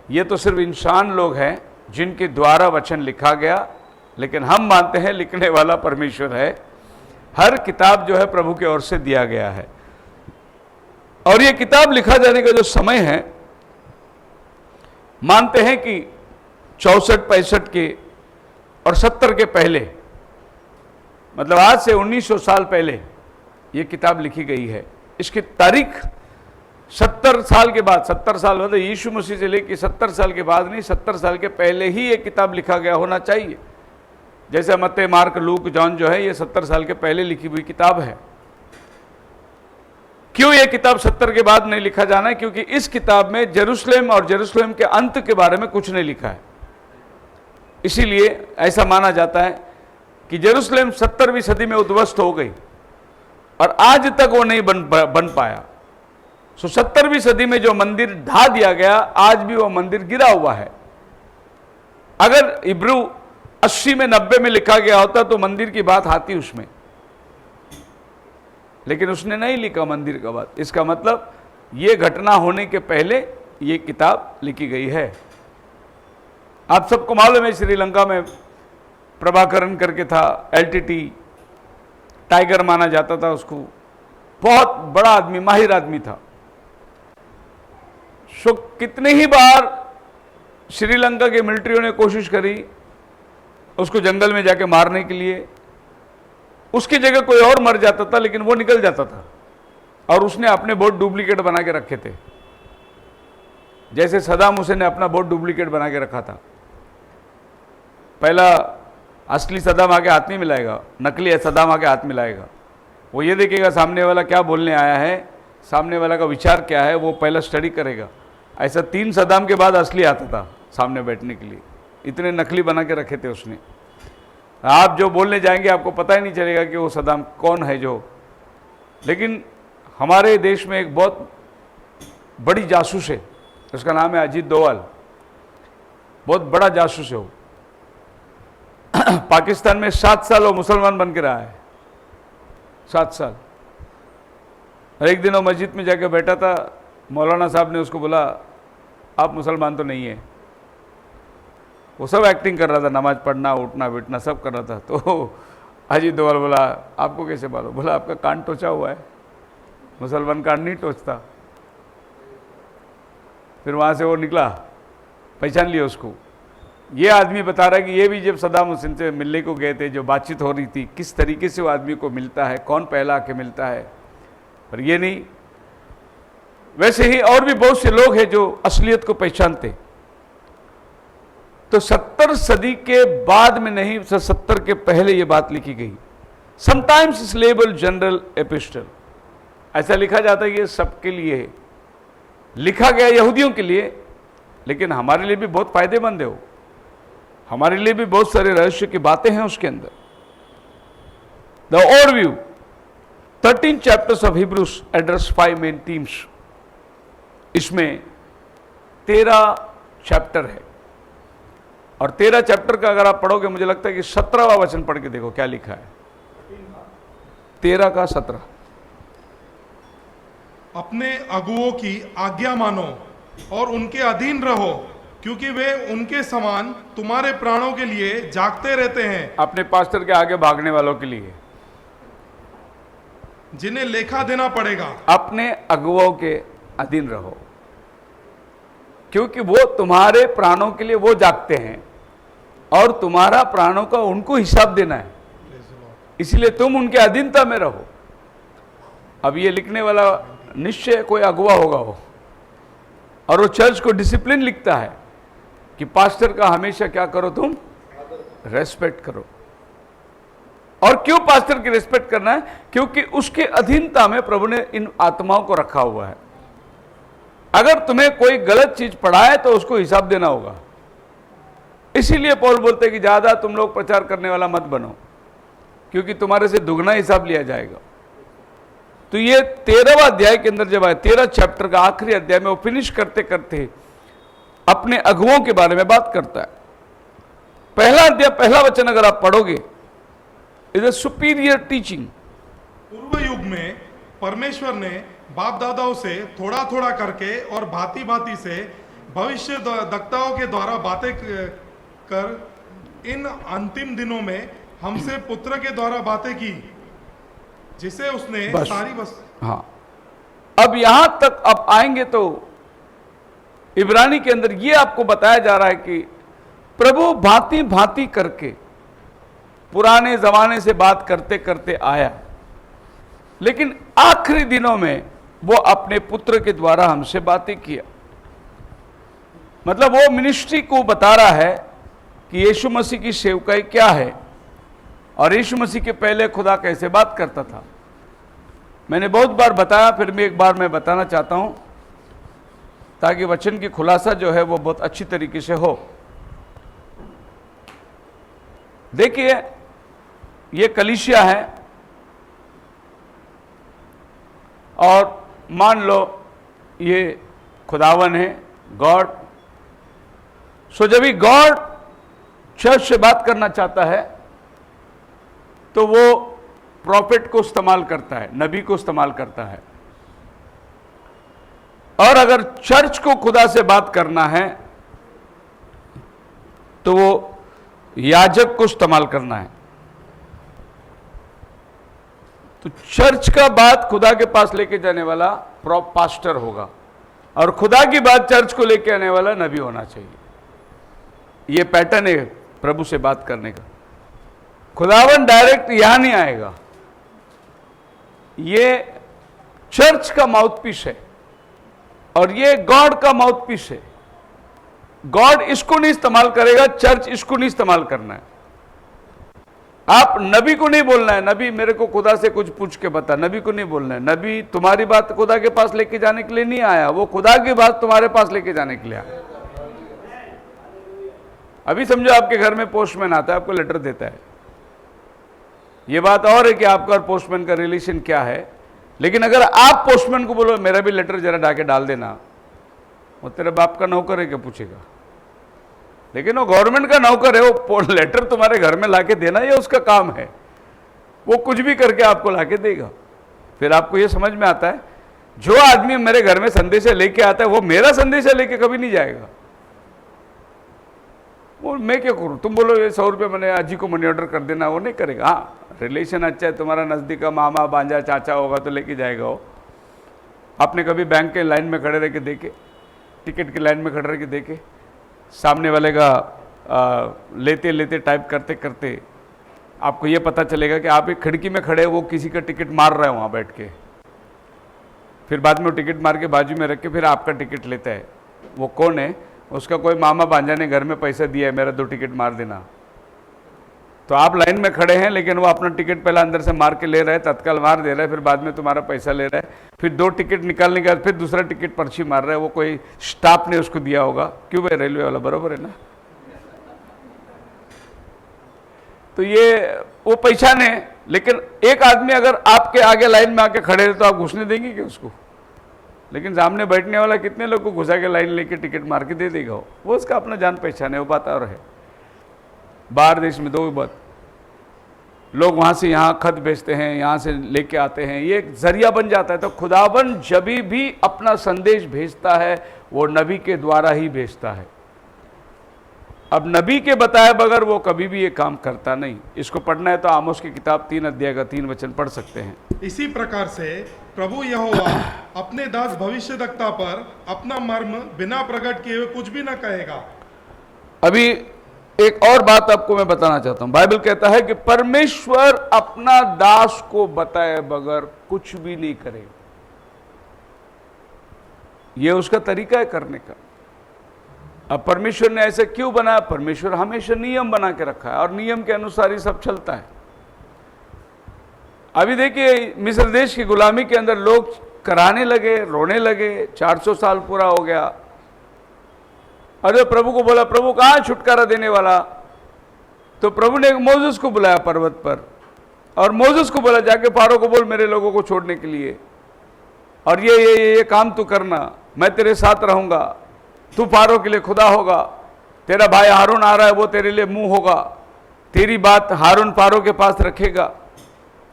ये तो सिर्फ इंसान लोग हैं जिनके द्वारा वचन लिखा गया, लेकिन हम मानते हैं लिखने वाला परमेश्वर है। हर किताब जो है प्रभु की ओर से दिया गया है। और ये किताब लिखा जाने का जो समय है, मानते हैं कि 64-65 के और 70 के पहले, मतलब आज से 1900 साल पहले ये किताब लिखी गई है। इसकी तारीख 70 साल के बाद, 70 साल मतलब यीशु मसीह से लेकर 70 साल के बाद नहीं, 70 साल के पहले ही ये किताब लिखा गया होना चाहिए। जैसे मत्ती, मार्क, लूक, जॉन जो है, ये 70 साल के पहले लिखी हुई किताब है। क्यों ये किताब 70 के बाद नहीं लिखा जाना है? क्योंकि इस किताब में जेरूशलेम और जेरूशलेम के अंत के बारे में कुछ नहीं लिखा है। इसीलिए ऐसा माना जाता है कि जेरूशलेम 70वीं सदी में उद्ध्वस्त हो गई और आज तक वो नहीं बन पाया। सो 70वीं सदी में जो मंदिर ढा दिया गया, आज भी वो मंदिर गिरा हुआ है। अगर इब्रू 80 में 90 में लिखा गया होता तो मंदिर की बात आती उसमें, लेकिन उसने नहीं लिखा मंदिर का बात। इसका मतलब ये घटना होने के पहले ये किताब लिखी गई है। आप सबको मालूम है श्रीलंका में प्रभाकरण करके था, LTT टाइगर माना जाता था उसको, बहुत बड़ा आदमी, माहिर आदमी था। सो कितने ही बार श्रीलंका के मिलिट्रियों ने कोशिश करी उसको जंगल में जाके मारने के लिए। उसकी जगह कोई और मर जाता था, लेकिन वो निकल जाता था। और उसने अपने बहुत डुप्लीकेट बना के रखे थे, जैसे सद्दाम हुसैन ने अपना बहुत डुप्लीकेट बना के रखा था। पहला असली सद्दाम आके हाथ नहीं मिलाएगा, नकली सद्दाम आके हाथ मिलाएगा। वो ये देखेगा सामने वाला क्या बोलने आया है, सामने वाला का विचार क्या है, वो पहला स्टडी करेगा। ऐसा 3 सद्दाम के बाद असली आता था सामने बैठने के लिए। इतने नकली बना के रखे थे उसने। आप जो बोलने जाएंगे आपको पता ही नहीं चलेगा कि वो सद्दाम कौन है जो। लेकिन हमारे देश में एक बहुत बड़ी जासूस है, उसका नाम है अजीत डोवाल। बहुत बड़ा जासूस है वो। पाकिस्तान में 7 साल वो मुसलमान बन के रहा है, 7 साल। और एक दिन वो मस्जिद में जाके बैठा था, मौलाना साहब ने उसको बोला आप मुसलमान तो नहीं है। वो सब एक्टिंग कर रहा था, नमाज पढ़ना, उठना बैठना सब कर रहा था। तो अजीत डोवाल बोला आपको कैसे मालूम? बोला आपका कान टोचा हुआ है, मुसलमान कान नहीं टोचता। फिर वहाँ से वो निकला, पहचान लिया उसको। ये आदमी बता रहा है कि ये भी जब सद्दाम हुसैन से मिलने को गए थे, जो बातचीत हो रही थी, किस तरीके से वो आदमी को मिलता है, कौन पहला आके मिलता है। पर ये नहीं, वैसे ही और भी बहुत से लोग हैं जो असलियत को पहचानते। तो 70 सदी के बाद में नहीं, 70 के पहले ये बात लिखी गई। समटाइम्स इस लेबल जनरल एपिस्टल, ऐसा लिखा जाता है ये सबके लिए है, लिखा गया यहूदियों के लिए, लेकिन हमारे लिए भी बहुत फायदेमंद है वो। हमारे लिए भी बहुत सारे रहस्य की बातें हैं उसके अंदर। The overview 13 chapters of Hebrews address 5 main themes. इसमें 13 चैप्टर है। और 13 चैप्टर का अगर आप पढ़ोगे, मुझे लगता है कि 17वां वचन पढ़ के देखो क्या लिखा है, 13 का 17। अपने अगुओं की आज्ञा मानो और उनके अधीन रहो, क्योंकि वे उनके समान तुम्हारे प्राणों के लिए जागते रहते हैं, अपने पास्टर के आगे भागने वालों के लिए जिन्हें लेखा देना पड़ेगा। अपने अगुओं के अधीन रहो, क्योंकि वो तुम्हारे प्राणों के लिए वो जागते हैं और तुम्हारा प्राणों का उनको हिसाब देना है, इसलिए तुम उनके अधीनता में रहो। अब ये लिखने वाला निश्चय कोई अगुआ होगा वो, और वो चर्च को डिसिप्लिन लिखता है कि पास्टर का हमेशा क्या करो, तुम रेस्पेक्ट करो। और क्यों पास्टर की रेस्पेक्ट करना है? क्योंकि उसके अधीनता में प्रभु ने इन आत्माओं को रखा हुआ है। अगर तुम्हें कोई गलत चीज पढ़ाए तो उसको हिसाब देना होगा। इसीलिए पौल बोलते हैं कि ज्यादा तुम लोग प्रचार करने वाला मत बनो, क्योंकि तुम्हारे से दुगना हिसाब लिया जाएगा। तो ये 13वां अध्याय के अंदर जब आए, 13 चैप्टर का आखिरी अध्याय में वो फिनिश करते करते अपने अगुओं के बारे में बात करता है। पहला अध्याय, पहला वचन अगर आप पढ़ोगे, इज ए सुपीरियर टीचिंग। पूर्व युग में परमेश्वर ने बाप दादाओं से थोड़ा थोड़ा करके और भांति भांति से भविष्य वक्ताओं के द्वारा बातें कर इन अंतिम दिनों में हमसे पुत्र के द्वारा बातें की, जिसे उसने बस। सारी हाँ, अब यहां तक आप आएंगे तो इब्रानी के अंदर ये आपको बताया जा रहा है कि प्रभु भांति भांति करके पुराने जमाने से बात करते करते आया, लेकिन आखिरी दिनों में वो अपने पुत्र के द्वारा हमसे बातें किया। मतलब वो मिनिस्ट्री को बता रहा है कि यीशु मसीह की सेवकाई क्या है और यीशु मसीह के पहले खुदा कैसे बात करता था। मैंने बहुत बार बताया, फिर भी एक बार मैं बताना चाहता हूं, ताकि वचन की खुलासा जो है वो बहुत अच्छी तरीके से हो। देखिए, ये कलीसिया है और मान लो ये खुदावन है, गॉड। सो जब भी गॉड चर्च से बात करना चाहता है तो वो प्रॉफिट को इस्तेमाल करता है, नबी को इस्तेमाल करता है। और अगर चर्च को खुदा से बात करना है तो वो याजक को इस्तेमाल करना है। तो चर्च का बात खुदा के पास लेके जाने वाला पास्टर होगा, और खुदा की बात चर्च को लेके आने वाला नबी होना चाहिए। ये पैटर्न है प्रभु से बात करने का। खुदावन डायरेक्ट यहां नहीं आएगा, ये चर्च का माउथपीस है और ये गॉड का माउथपीस है। गॉड इसको नहीं इस्तेमाल करेगा, चर्च इसको नहीं इस्तेमाल करना है। आप नबी को नहीं बोलना है, नबी मेरे को खुदा से कुछ पूछ के बता, नबी को नहीं बोलना है। नबी तुम्हारी बात खुदा के पास लेके जाने के लिए नहीं आया, वो खुदा की बात तुम्हारे पास लेके जाने के लिए आया। अभी समझो आपके घर में पोस्टमैन आता है, आपको लेटर देता है। ये बात और है कि आपका और पोस्टमैन का रिलेशन क्या है, लेकिन अगर आप पोस्टमैन को बोलो मेरा भी लेटर जरा डाके डाल देना, वो तेरे बाप का नौकर है क्या पूछेगा। लेकिन वो गवर्नमेंट का नौकर है, वो लेटर तुम्हारे घर में लाके देना ये उसका काम है। वो कुछ भी करके आपको लाके देगा। फिर आपको ये समझ में आता है, जो आदमी मेरे घर में संदेशा लेके आता है वो मेरा संदेशा लेके कभी नहीं जाएगा। वो मैं क्या करूं, तुम बोलो ये 100 रुपये मैंने आजी को मनी ऑर्डर कर देना, वो नहीं करेगा। हाँ, रिलेशन अच्छा है, तुम्हारा नज़दीक का मामा भांजा चाचा होगा तो लेके जाएगा वो। आपने कभी बैंक के लाइन में खड़े रह के देखे, टिकट की लाइन में खड़े रह के देखे, सामने वाले का लेते लेते टाइप करते करते आपको ये पता चलेगा कि आप एक खिड़की में खड़े, वो किसी का टिकट मार रहा है वहाँ बैठ के, फिर बाद में वो टिकट मार के बाजू में रख के फिर आपका टिकट लेता है। वो कौन है? उसका कोई मामा भांजा ने घर में पैसा दिया है, मेरा 2 टिकट मार देना। तो आप लाइन में खड़े हैं, लेकिन वो अपना टिकट पहले अंदर से मार के ले रहा है, तत्काल मार दे रहा है, फिर बाद में तुम्हारा पैसा ले रहा है, फिर 2 टिकट निकालने के बाद फिर दूसरा टिकट पर्ची मार रहा है। वो कोई स्टाफ ने उसको दिया होगा, क्यों भाई, रेलवे वाला, बरोबर है ना। तो ये वो पहचान है। लेकिन एक आदमी अगर आपके आगे लाइन में आके खड़े तो आप घुसने देंगे क्या उसको? लेकिन सामने बैठने वाला कितने लोग को घुसा के लाइन लेके टिकट मार के दे देगा, वो उसका अपना जान पहचान है, वो बात और है। बाहर देश में दो बात, लोग वहाँ से यहाँ खत भेजते हैं, यहाँ से लेके आते हैं, ये एक जरिया बन जाता है। तो खुदावन जब भी अपना संदेश भेजता है वो नबी के द्वारा ही भेजता है। अब नबी के बताए बगैर वो कभी भी ये काम करता नहीं। इसको पढ़ना है तो आमोस की किताब 3 अध्याय का 3 वचन पढ़ सकते हैं। इसी प्रकार से प्रभु यहोवा अपने दास भविष्यद्वक्ता पर अपना मर्म बिना प्रकट किए हुए कुछ भी न कहेगा। अभी एक और बात आपको मैं बताना चाहता हूं। बाइबल कहता है कि परमेश्वर अपना दास को बताए बगैर कुछ भी नहीं करेगा। यह उसका तरीका है करने का। अब परमेश्वर ने ऐसे क्यों बनाया? परमेश्वर हमेशा नियम बना के रखा है और नियम के अनुसार ही सब चलता है। अभी देखिए मिस्र देश की गुलामी के अंदर लोग कराने लगे, रोने लगे, 400 साल पूरा हो गया। अरे प्रभु को बोला, प्रभु कहाँ छुटकारा देने वाला? तो प्रभु ने मोसेस को बुलाया पर्वत पर और मोसेस को बोला जाके फारो को बोल मेरे लोगों को छोड़ने के लिए, और ये काम तू करना, मैं तेरे साथ रहूंगा, तू फारो के लिए खुदा होगा, तेरा भाई हारून आ रहा है वो तेरे लिए मुंह होगा, तेरी बात हारून फारो के पास रखेगा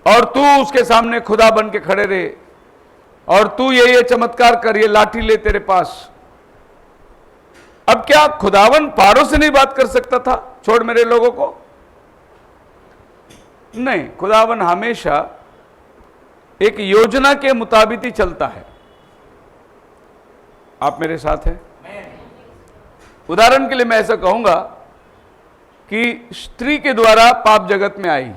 और तू उसके सामने खुदा बन के खड़े रहे और तू ये चमत्कार कर, ये लाठी ले तेरे पास। अब क्या खुदावन फारो से नहीं बात कर सकता था छोड़ मेरे लोगों को? नहीं, खुदावन हमेशा एक योजना के मुताबिक ही चलता है। आप मेरे साथ हैं? उदाहरण के लिए मैं ऐसा कहूंगा कि स्त्री के द्वारा पाप जगत में आई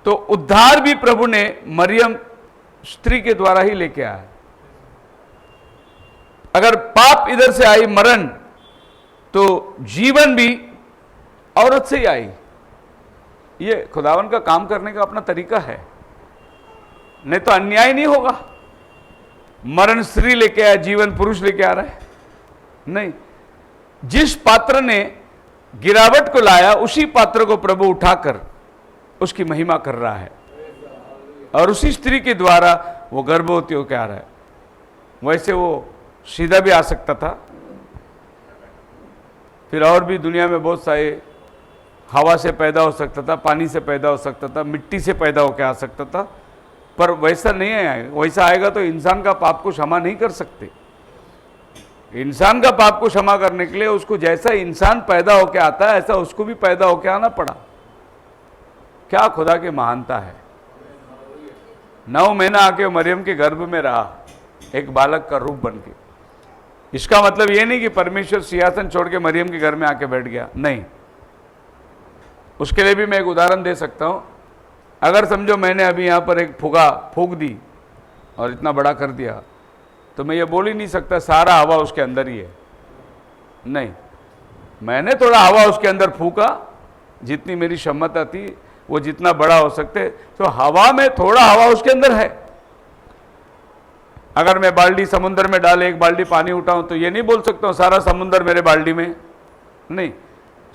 तो उद्धार भी प्रभु ने मरियम स्त्री के द्वारा ही लेके आया। अगर पाप इधर से आई मरण, तो जीवन भी औरत से ही आई। ये खुदावन का काम करने का अपना तरीका है, नहीं तो अन्याय नहीं होगा। मरण स्त्री लेके आया, जीवन पुरुष लेके आ रहा है। नहीं, जिस पात्र ने गिरावट को लाया उसी पात्र को प्रभु उठाकर उसकी महिमा कर रहा है और उसी स्त्री के द्वारा वो गर्भवती होकर आ रहा है। वैसे वो सीधा भी आ सकता था, फिर और भी दुनिया में बहुत सारे, हवा से पैदा हो सकता था, पानी से पैदा हो सकता था, मिट्टी से पैदा होकर आ सकता था, पर वैसा नहीं आएगा। वैसा आएगा तो इंसान का पाप को क्षमा नहीं कर सकते। इंसान का पाप को क्षमा करने के लिए उसको जैसा इंसान पैदा होकर आता है ऐसा उसको भी पैदा होकर आना पड़ा। क्या खुदा की महानता है। 9 महीना आके मरियम के गर्भ में रहा एक बालक का रूप बन के। इसका मतलब ये नहीं कि परमेश्वर सिंहासन छोड़ के मरियम के घर में आके बैठ गया, नहीं। उसके लिए भी मैं एक उदाहरण दे सकता हूं। अगर समझो मैंने अभी यहां पर एक फुगा फूंक दी और इतना बड़ा कर दिया, तो मैं ये बोल ही नहीं सकता सारा हवा उसके अंदर ही है। नहीं, मैंने थोड़ा हवा उसके अंदर फूका, जितनी मेरी क्षमता थी वो जितना बड़ा हो सकते, तो हवा में थोड़ा हवा उसके अंदर है। अगर मैं बाल्टी समुद्र में डाले, एक बाल्टी पानी उठाऊं, तो ये नहीं बोल सकता हूं सारा समुद्र मेरे बाल्टी में। नहीं,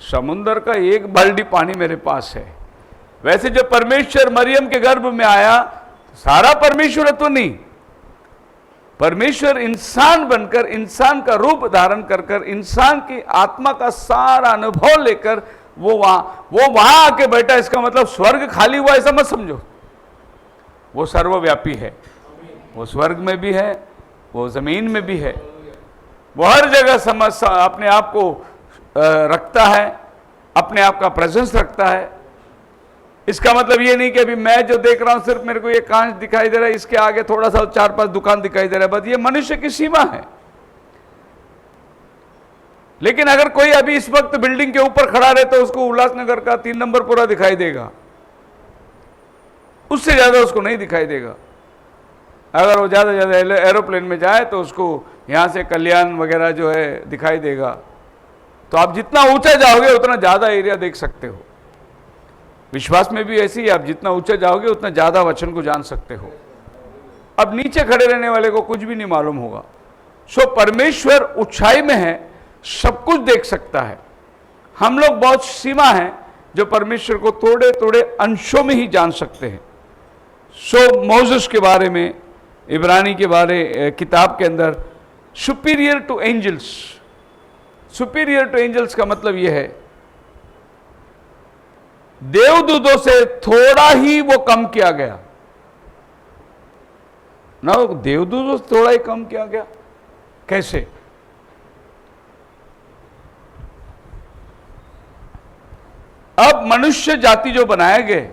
समुद्र का एक बाल्टी पानी मेरे पास है। वैसे जब परमेश्वर मरियम के गर्भ में आया, सारा परमेश्वर तो नहीं, परमेश्वर इंसान बनकर, इंसान का रूप धारण कर कर, इंसान की आत्मा का सारा अनुभव लेकर वो वहां आके बैठा। इसका मतलब स्वर्ग खाली हुआ ऐसा मत समझो। वो सर्वव्यापी है, वो स्वर्ग में भी है, वो जमीन में भी है, वो हर जगह अपने आप को रखता है, अपने आप का प्रेजेंस रखता है। इसका मतलब ये नहीं कि अभी मैं जो देख रहा हूं सिर्फ मेरे को ये कांच दिखाई दे रहा है, इसके आगे थोड़ा सा 4-5 दुकान दिखाई दे रहा है, बस ये मनुष्य की सीमा है। लेकिन अगर कोई अभी इस वक्त बिल्डिंग के ऊपर खड़ा रहे तो उसको उल्लासनगर का 3 नंबर पूरा दिखाई देगा, उससे ज्यादा उसको नहीं दिखाई देगा। अगर वो ज्यादा ज्यादा एरोप्लेन में जाए तो उसको यहां से कल्याण वगैरह जो है दिखाई देगा। तो आप जितना ऊंचा जाओगे उतना ज्यादा एरिया देख सकते हो। विश्वास में भी ऐसे ही, आप जितना ऊंचा जाओगे उतना ज्यादा वचन को जान सकते हो। अब नीचे खड़े रहने वाले को कुछ भी नहीं मालूम होगा। सो परमेश्वर ऊंचाई में है, सब कुछ देख सकता है। हम लोग बहुत सीमा है जो परमेश्वर को थोड़े थोड़े अंशों में ही जान सकते हैं। सो मोसेस के बारे में, इब्रानी के बारे किताब के अंदर superior to angels, superior to angels का मतलब यह है देवदूतों से थोड़ा ही वो कम किया गया ना, देवदूतों से थोड़ा ही कम किया गया। कैसे? अब मनुष्य जाति जो बनाए गए,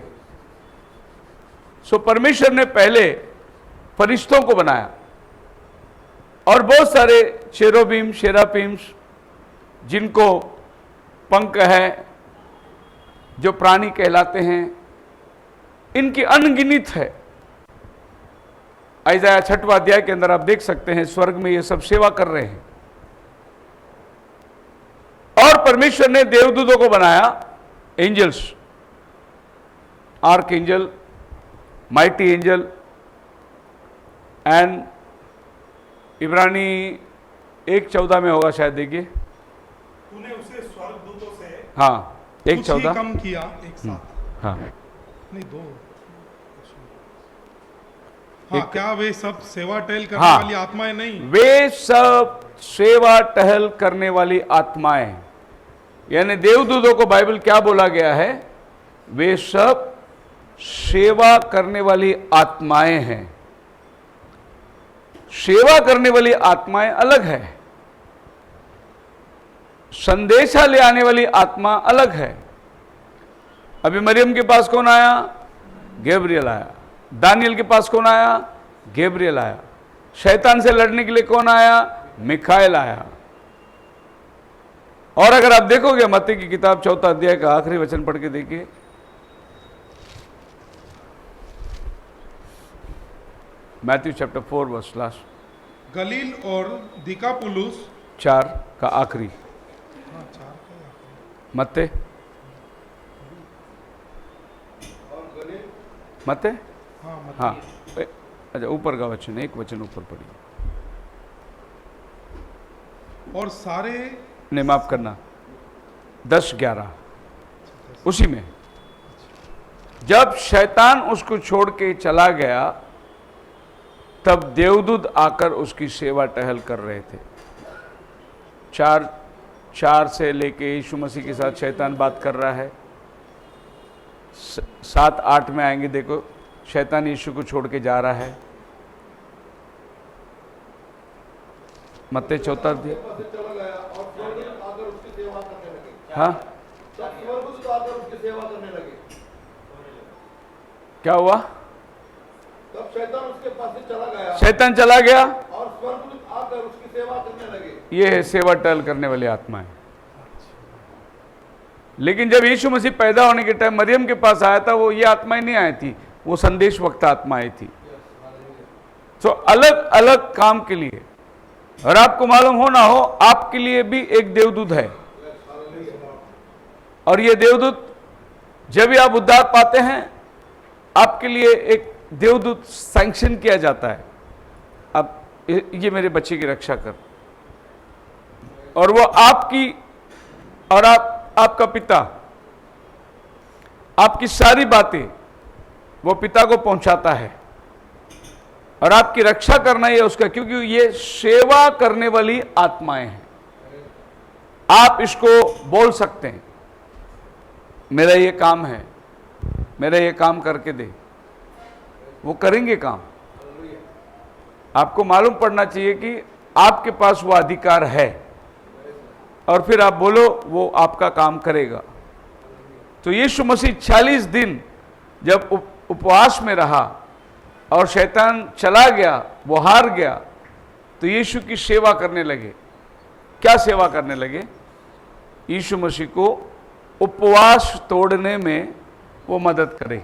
सो परमेश्वर ने पहले फरिश्तों को बनाया और बहुत सारे शेरोबीम शेरापीम्स जिनको पंख है, जो प्राणी कहलाते हैं, इनकी अनगिनत है। यशायाह 6वां अध्याय के अंदर आप देख सकते हैं, स्वर्ग में ये सब सेवा कर रहे हैं। और परमेश्वर ने देवदूतों को बनाया angels, archangel, mighty angel and इब्रानी 1:14 में होगा शायद, देखिए। तूने उसे स्वर्गदूतों से हाँ, कुछ ही 1:14 कम किया, एक साथ। हाँ, नहीं, दो। हाँ, क्या वे सब सेवा टहल करने हाँ, वाली आत्माएं नहीं? वे सब सेवा टहल करने वाली आत्माएं, यानी देवदूतों को बाइबल क्या बोला गया है? वे सब सेवा करने वाली आत्माएं हैं। सेवा करने वाली आत्माएं अलग है, संदेशा ले आने वाली आत्मा अलग है। अभी मरियम के पास कौन आया? गैब्रियल आया। दानियल के पास कौन आया? गैब्रियल आया। शैतान से लड़ने के लिए कौन आया? मिखाएल आया। और अगर आप देखोगे मत्ती की किताब 4 अध्याय का आखिरी वचन पढ़ के देखिए, मैथ्यू चैप्टर 4 वर्स लास्ट, गलील और दिकापुलुस 4 का आखिरी। मत्ते मत्ते हाँ, अच्छा, ऊपर का वचन, एक वचन ऊपर पढ़िए। और सारे नहीं, माफ करना, 10-11 उसी में। जब शैतान उसको छोड़ के चला गया, तब देवदूत आकर उसकी सेवा टहल कर रहे थे। 4 से लेके यीशु मसीह के साथ शैतान बात कर रहा है। 7-8 में आएंगे, देखो शैतान यीशु को छोड़ के जा रहा है। मत्ती 4 अध्याय। हाँ, क्या हुआ? तब शैतान उसके पास से चला गया, शैतान चला गया और स्वर्गदूत आकर उसकी सेवा करने लगे। ये है सेवा टहल करने वाली आत्माएं। लेकिन जब यीशु मसीह पैदा होने के टाइम मरियम के पास आया था, वो ये आत्माएं नहीं आई थी, वो संदेश वक्ता आत्माएं थी। तो अलग अलग काम के लिए। और आपको मालूम हो ना हो, आपके लिए भी एक देवदूत है। और ये देवदूत, जब भी आप उद्धार पाते हैं, आपके लिए एक देवदूत सैंक्शन किया जाता है। अब ये मेरे बच्चे की रक्षा कर, और वो आपकी और आपका पिता, आपकी सारी बातें वो पिता को पहुंचाता है, और आपकी रक्षा करना ही है उसका, क्योंकि ये सेवा करने वाली आत्माएं हैं। आप इसको बोल सकते हैं, मेरा ये काम है, मेरा ये काम करके दे, वो करेंगे काम। आपको मालूम पड़ना चाहिए कि आपके पास वो अधिकार है, और फिर आप बोलो, वो आपका काम करेगा। तो यीशु मसीह 40 दिन जब उपवास में रहा और शैतान चला गया, वो हार गया, तो यीशु की सेवा करने लगे। क्या सेवा करने लगे? यीशु मसीह को उपवास तोड़ने में वो मदद करे।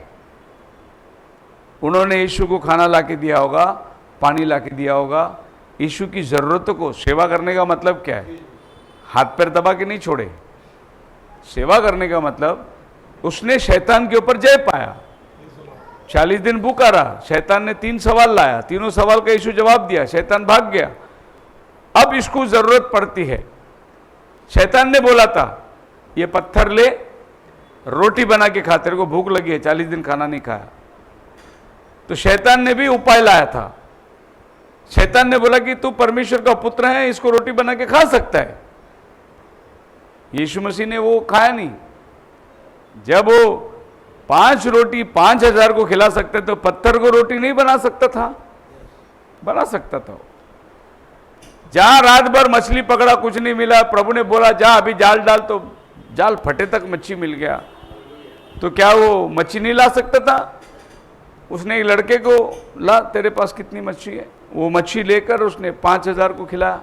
उन्होंने यीशु को खाना ला के दिया होगा, पानी ला के दिया होगा। यीशु की ज़रूरतों को, सेवा करने का मतलब क्या है? हाथ पैर दबा के नहीं छोड़े। सेवा करने का मतलब, उसने शैतान के ऊपर जय पाया। 40 दिन भूखा रहा, शैतान ने 3 सवाल लाया, तीनों सवाल का यीशु जवाब दिया, शैतान भाग गया। अब इसको जरूरत पड़ती है। शैतान ने बोला था, ये पत्थर ले, रोटी बना के खा, तेरे को भूख लगी है, 40 दिन खाना नहीं खाया। तो शैतान ने भी उपाय लाया था। शैतान ने बोला कि तू परमेश्वर का पुत्र है, इसको रोटी बना के खा सकता है। यीशु मसीह ने वो खाया नहीं। जब वो 5 रोटी 5,000 को खिला सकते तो पत्थर को रोटी नहीं बना सकता था? बना सकता था। जहां रात भर मछली पकड़ा, कुछ नहीं मिला, प्रभु ने बोला जा अभी जाल डाल, तो जाल फटे तक मच्छी मिल गया। तो क्या वो मच्छी नहीं ला सकता था? उसने एक लड़के को, ला तेरे पास कितनी मच्छी है, वो मच्छी लेकर उसने 5,000 को खिलाया।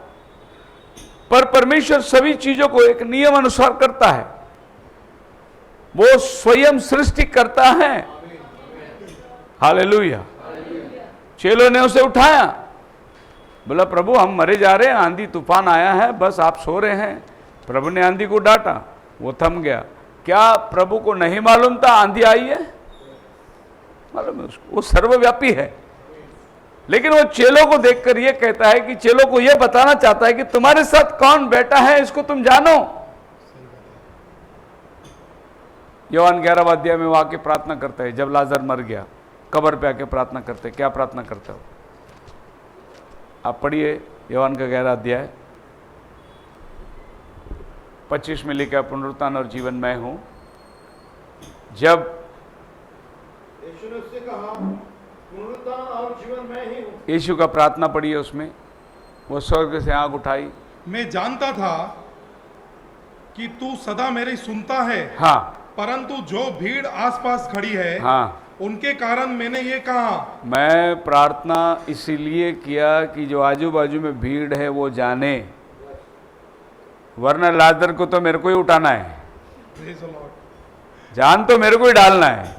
पर परमेश्वर सभी चीजों को एक नियम अनुसार करता है, वो स्वयं सृष्टि करता है। हालेलुया। चेलों ने उसे उठाया, बोला प्रभु हम मरे जा रहे हैं, आंधी तूफान आया है, बस आप सो रहे हैं। प्रभु ने आंधी को डांटा, वो थम गया। क्या प्रभु को नहीं मालूम था आंधी आई है? मालूम है उसको, वो सर्वव्यापी है। लेकिन वो चेलों को देखकर ये कहता है कि चेलों को ये बताना चाहता है कि तुम्हारे साथ कौन बैठा है इसको तुम जानो। योहान 11वां अध्याय में वो आके प्रार्थना करता है, जब लाजर मर गया, कब्र पे आके प्रार्थना करते। क्या प्रार्थना करता हो? आप पढ़िए योहान का 11वां अध्याय 25 में लिखा, पुनरुत्थान और जीवन मैं हूं। जब यीशु ने उससे कहा, पुनरुत्थान और जीवन मैं ही हूँ। यीशु का प्रार्थना पढ़िए, उसमें वो स्वर्ग से आंख उठाई, मैं जानता था कि तू सदा मेरी सुनता है, हाँ परंतु जो भीड़ आसपास खड़ी है, हाँ, उनके कारण मैंने ये कहा। मैं प्रार्थना इसीलिए किया कि जो आजू बाजू में भीड़ है वो जाने, वरना लाजर को तो मेरे को ही उठाना है, Praise the Lord। जान तो मेरे को ही डालना है।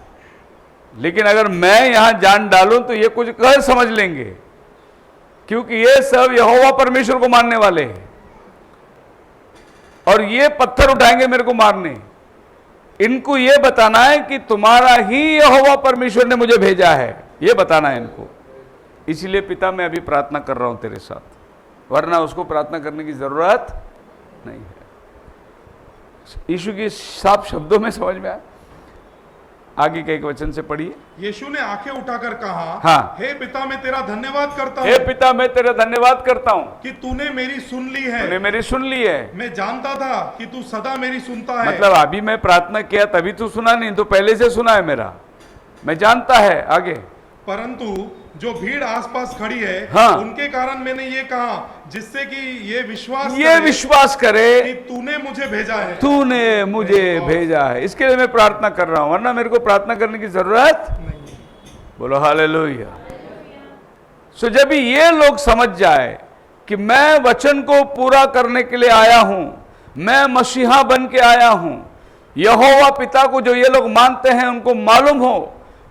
लेकिन अगर मैं यहां जान डालूं तो ये कुछ कह समझ लेंगे, क्योंकि ये सब यहोवा परमेश्वर को मानने वाले हैं, और ये पत्थर उठाएंगे मेरे को मारने। इनको ये बताना है कि तुम्हारा ही यहोवा परमेश्वर ने मुझे भेजा है, ये बताना है इनको। इसलिए पिता मैं अभी प्रार्थना कर रहा हूं तेरे साथ, वरना उसको प्रार्थना करने की जरूरत नहीं है। यीशु की साफ शब्दों में समझ में आया। आगे के एक वचन से पढ़िए। यीशु ने आंखें उठाकर कहा, हाँ। हे पिता मैं तेरा धन्यवाद करता हे हूँ पिता मैं तेरा धन्यवाद करता हूं, कि तूने मेरी सुन ली है। तूने मेरी सुन ली है। मैं जानता था कि तू सदा मेरी सुनता है। मतलब अभी मैं प्रार्थना किया तभी तू सुना नहीं, तो पहले से सुना है मेरा, मैं जानता है। आगे, परंतु जो भीड़ आसपास खड़ी है, हाँ। उनके कारण मैंने ये कहा, जिससे कि ये विश्वास करे कि तूने मुझे भेजा है। तूने मुझे भेजा है। इसके लिए मैं प्रार्थना कर रहा हूं, वरना मेरे को प्रार्थना करने की जरूरत नहीं। बोलो हालेलुया। सो जब ये लोग समझ जाए कि मैं वचन को पूरा करने के लिए आया हूं, मैं मसीहा बन के आया हूं, यहोवा पिता को जो ये लोग मानते हैं उनको मालूम हो,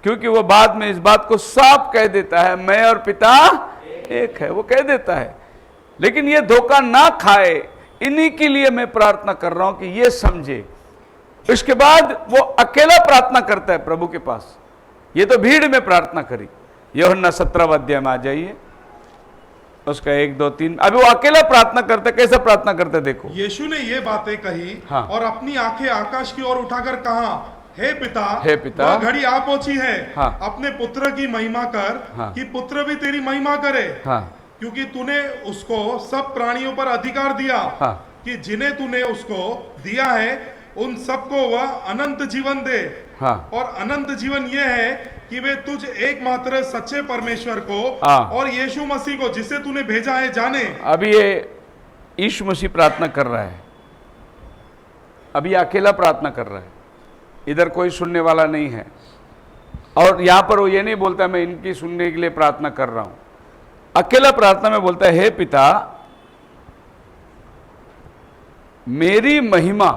क्योंकि वो बाद में इस बात को साफ कह देता है, मैं और पिता एक है, वो कह देता है। लेकिन ये धोखा ना खाए, इन्हीं के लिए मैं प्रार्थना कर रहा हूं कि ये समझे। इसके बाद वो अकेला प्रार्थना करता है प्रभु के पास। ये तो भीड़ में प्रार्थना करी। यूहन्ना 17वां अध्याय में आ जाइए, उसका 1 2 3। अभी वो अकेला प्रार्थना करता है। कैसे प्रार्थना करता है देखो। यीशु ने ये बातें कही, हाँ। और अपनी आंखें आकाश की ओर उठाकर कहा, हे पिता, वह घड़ी आ पहुंची है, हाँ। अपने पुत्र की महिमा कर, हाँ। कि पुत्र भी तेरी महिमा करे, हाँ क्योंकि तूने उसको सब प्राणियों पर अधिकार दिया, हाँ। कि जिन्हें तूने उसको दिया है उन सबको वह अनंत जीवन दे। हाँ। और अनंत जीवन यह है कि वे तुझ एकमात्र सच्चे परमेश्वर को हाँ। और यीशु मसीह को जिसे तूने भेजा है जाने। अभी ये यीशु मसीह प्रार्थना कर रहा है, अभी अकेला प्रार्थना कर रहा है, इधर कोई सुनने वाला नहीं है। और यहां पर वो ये नहीं बोलता मैं इनकी सुनने के लिए प्रार्थना कर रहा हूं, अकेला प्रार्थना में बोलता है, हे पिता मेरी महिमा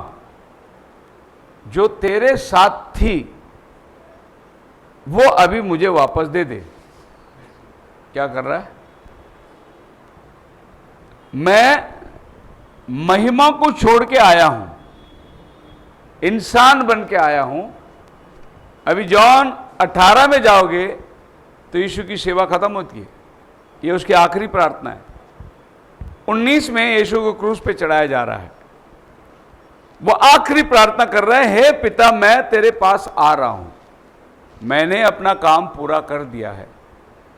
जो तेरे साथ थी वो अभी मुझे वापस दे दे। क्या कर रहा है? मैं महिमा को छोड़ के आया हूं, इंसान बन के आया हूं। अभी जॉन 18 में जाओगे तो यीशु की सेवा खत्म होती है, ये उसकी आखिरी प्रार्थना है। 19 में यीशु को क्रूस पे चढ़ाया जा रहा है, वो आखिरी प्रार्थना कर रहे हैं, हे पिता मैं तेरे पास आ रहा हूं, मैंने अपना काम पूरा कर दिया है,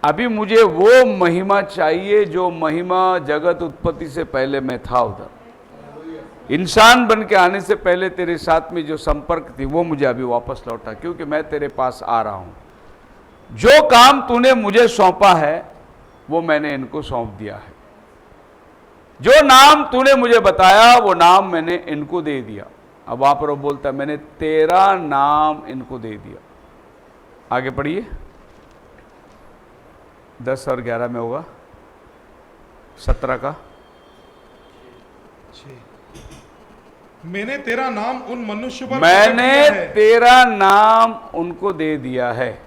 अभी मुझे वो महिमा चाहिए जो महिमा जगत उत्पत्ति से पहले मैं था उधर। इंसान बन के आने से पहले तेरे साथ में जो संपर्क थी वो मुझे अभी वापस लौटा, क्योंकि मैं तेरे पास आ रहा हूं। जो काम तूने मुझे सौंपा है वो मैंने इनको सौंप दिया है। जो नाम तूने मुझे बताया वो नाम मैंने इनको दे दिया। अब वहां पर वो बोलता है मैंने तेरा नाम इनको दे दिया। आगे पढ़िए, 10 और 11 में होगा, 17 का। मैंने तेरा नाम उन मनुष्य पर मैंने प्रकट किया है, तेरा नाम उनको दे दिया है।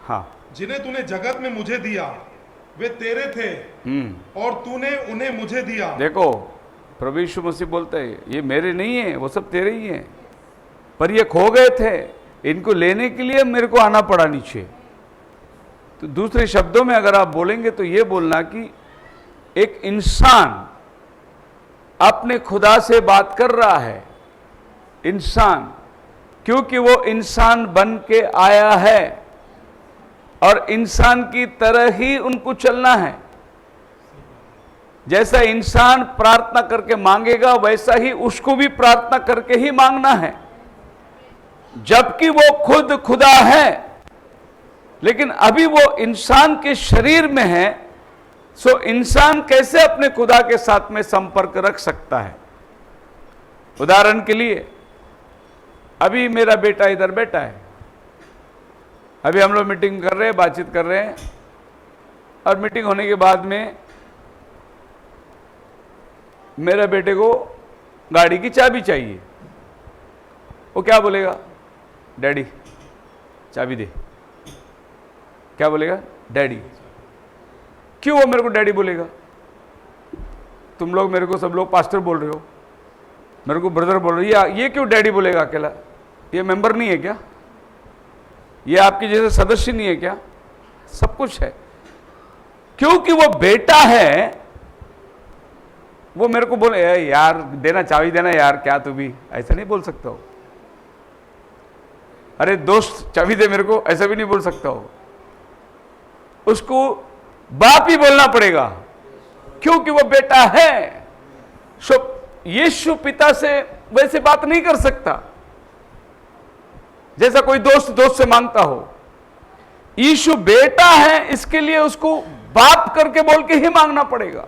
हाँ, जिन्हें तूने जगत में मुझे दिया, वे तेरे थे और तूने उन्हें मुझे दिया। देखो प्रभु यीशु मसीह बोलता है ये मेरे नहीं है, वो सब तेरे ही हैं, पर ये खो गए थे, इनको लेने के लिए मेरे को आना पड़ा नीचे। तो दूसरे शब्दों में अगर आप बोलेंगे तो ये बोलना कि एक इंसान अपने खुदा से बात कर रहा है, इंसान, क्योंकि वो इंसान बन के आया है और इंसान की तरह ही उनको चलना है। जैसा इंसान प्रार्थना करके मांगेगा वैसा ही उसको भी प्रार्थना करके ही मांगना है, जबकि वो खुद खुदा है, लेकिन अभी वो इंसान के शरीर में है। सो इंसान कैसे अपने खुदा के साथ में संपर्क रख सकता है? उदाहरण के लिए अभी मेरा बेटा इधर बैठा है, अभी हम लोग मीटिंग कर रहे हैं, बातचीत कर रहे हैं, और मीटिंग होने के बाद में मेरे बेटे को गाड़ी की चाबी चाहिए। वो क्या बोलेगा? डैडी चाबी दे। क्या बोलेगा? डैडी। क्यों वो मेरे को डैडी बोलेगा? तुम लोग मेरे को, सब लोग पास्टर बोल रहे हो, मेरे को ब्रदर बोल रहे हो, ये क्यों डैडी बोलेगा अकेला? ये मेंबर नहीं है क्या? ये आपके जैसे सदस्य नहीं है क्या? सब कुछ है। क्योंकि वो बेटा है, वो मेरे को बोले यार देना, चाबी देना यार, क्या तू भी, ऐसा नहीं बोल सकता हो। अरे दोस्त चाबी दे मेरे को, ऐसा भी नहीं बोल सकता हो। उसको बाप ही बोलना पड़ेगा, क्योंकि वो बेटा है। सो यीशु पिता से वैसे बात नहीं कर सकता जैसा कोई दोस्त दोस्त से मांगता हो। यीशु बेटा है, इसके लिए उसको बाप करके बोल के ही मांगना पड़ेगा,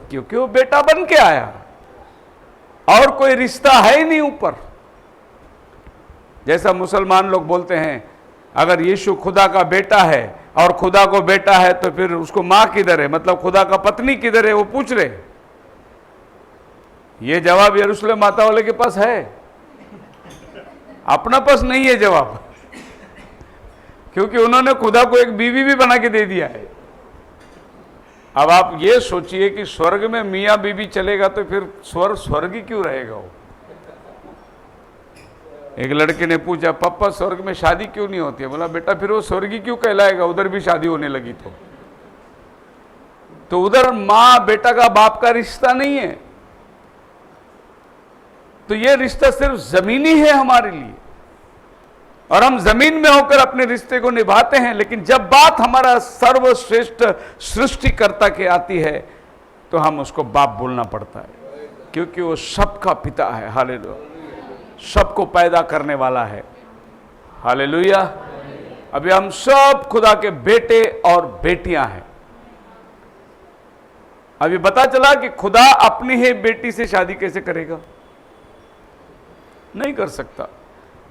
क्योंकि वो बेटा बन के आया और कोई रिश्ता है ही नहीं ऊपर। जैसा मुसलमान लोग बोलते हैं अगर यीशु खुदा का बेटा है और खुदा को बेटा है तो फिर उसको मां किधर है, मतलब खुदा का पत्नी किधर है, वो पूछ रहे। ये जवाब यरूशलेम माता वाले के पास है, अपना पास नहीं है जवाब, क्योंकि उन्होंने खुदा को एक बीवी भी बना के दे दिया है। अब आप ये सोचिए कि स्वर्ग में मियां बीबी चलेगा तो फिर स्वर्ग ही क्यों रहेगा वो? एक लड़के ने पूछा पापा स्वर्ग में शादी क्यों नहीं होती है? बोला बेटा फिर वो स्वर्गी क्यों कहलाएगा, उधर भी शादी होने लगी तो उधर मां बेटा का बाप का रिश्ता नहीं है। तो ये रिश्ता सिर्फ जमीनी है हमारे लिए, और हम जमीन में होकर अपने रिश्ते को निभाते हैं। लेकिन जब बात हमारा सर्वश्रेष्ठ सृष्टिकर्ता की आती है तो हम उसको बाप बोलना पड़ता है, क्योंकि वो सबका पिता है। हालेलुया, सबको पैदा करने वाला है। हालेलुया। अभी हम सब खुदा के बेटे और बेटियां हैं। अभी पता चला कि खुदा अपनी ही बेटी से शादी कैसे करेगा? नहीं कर सकता,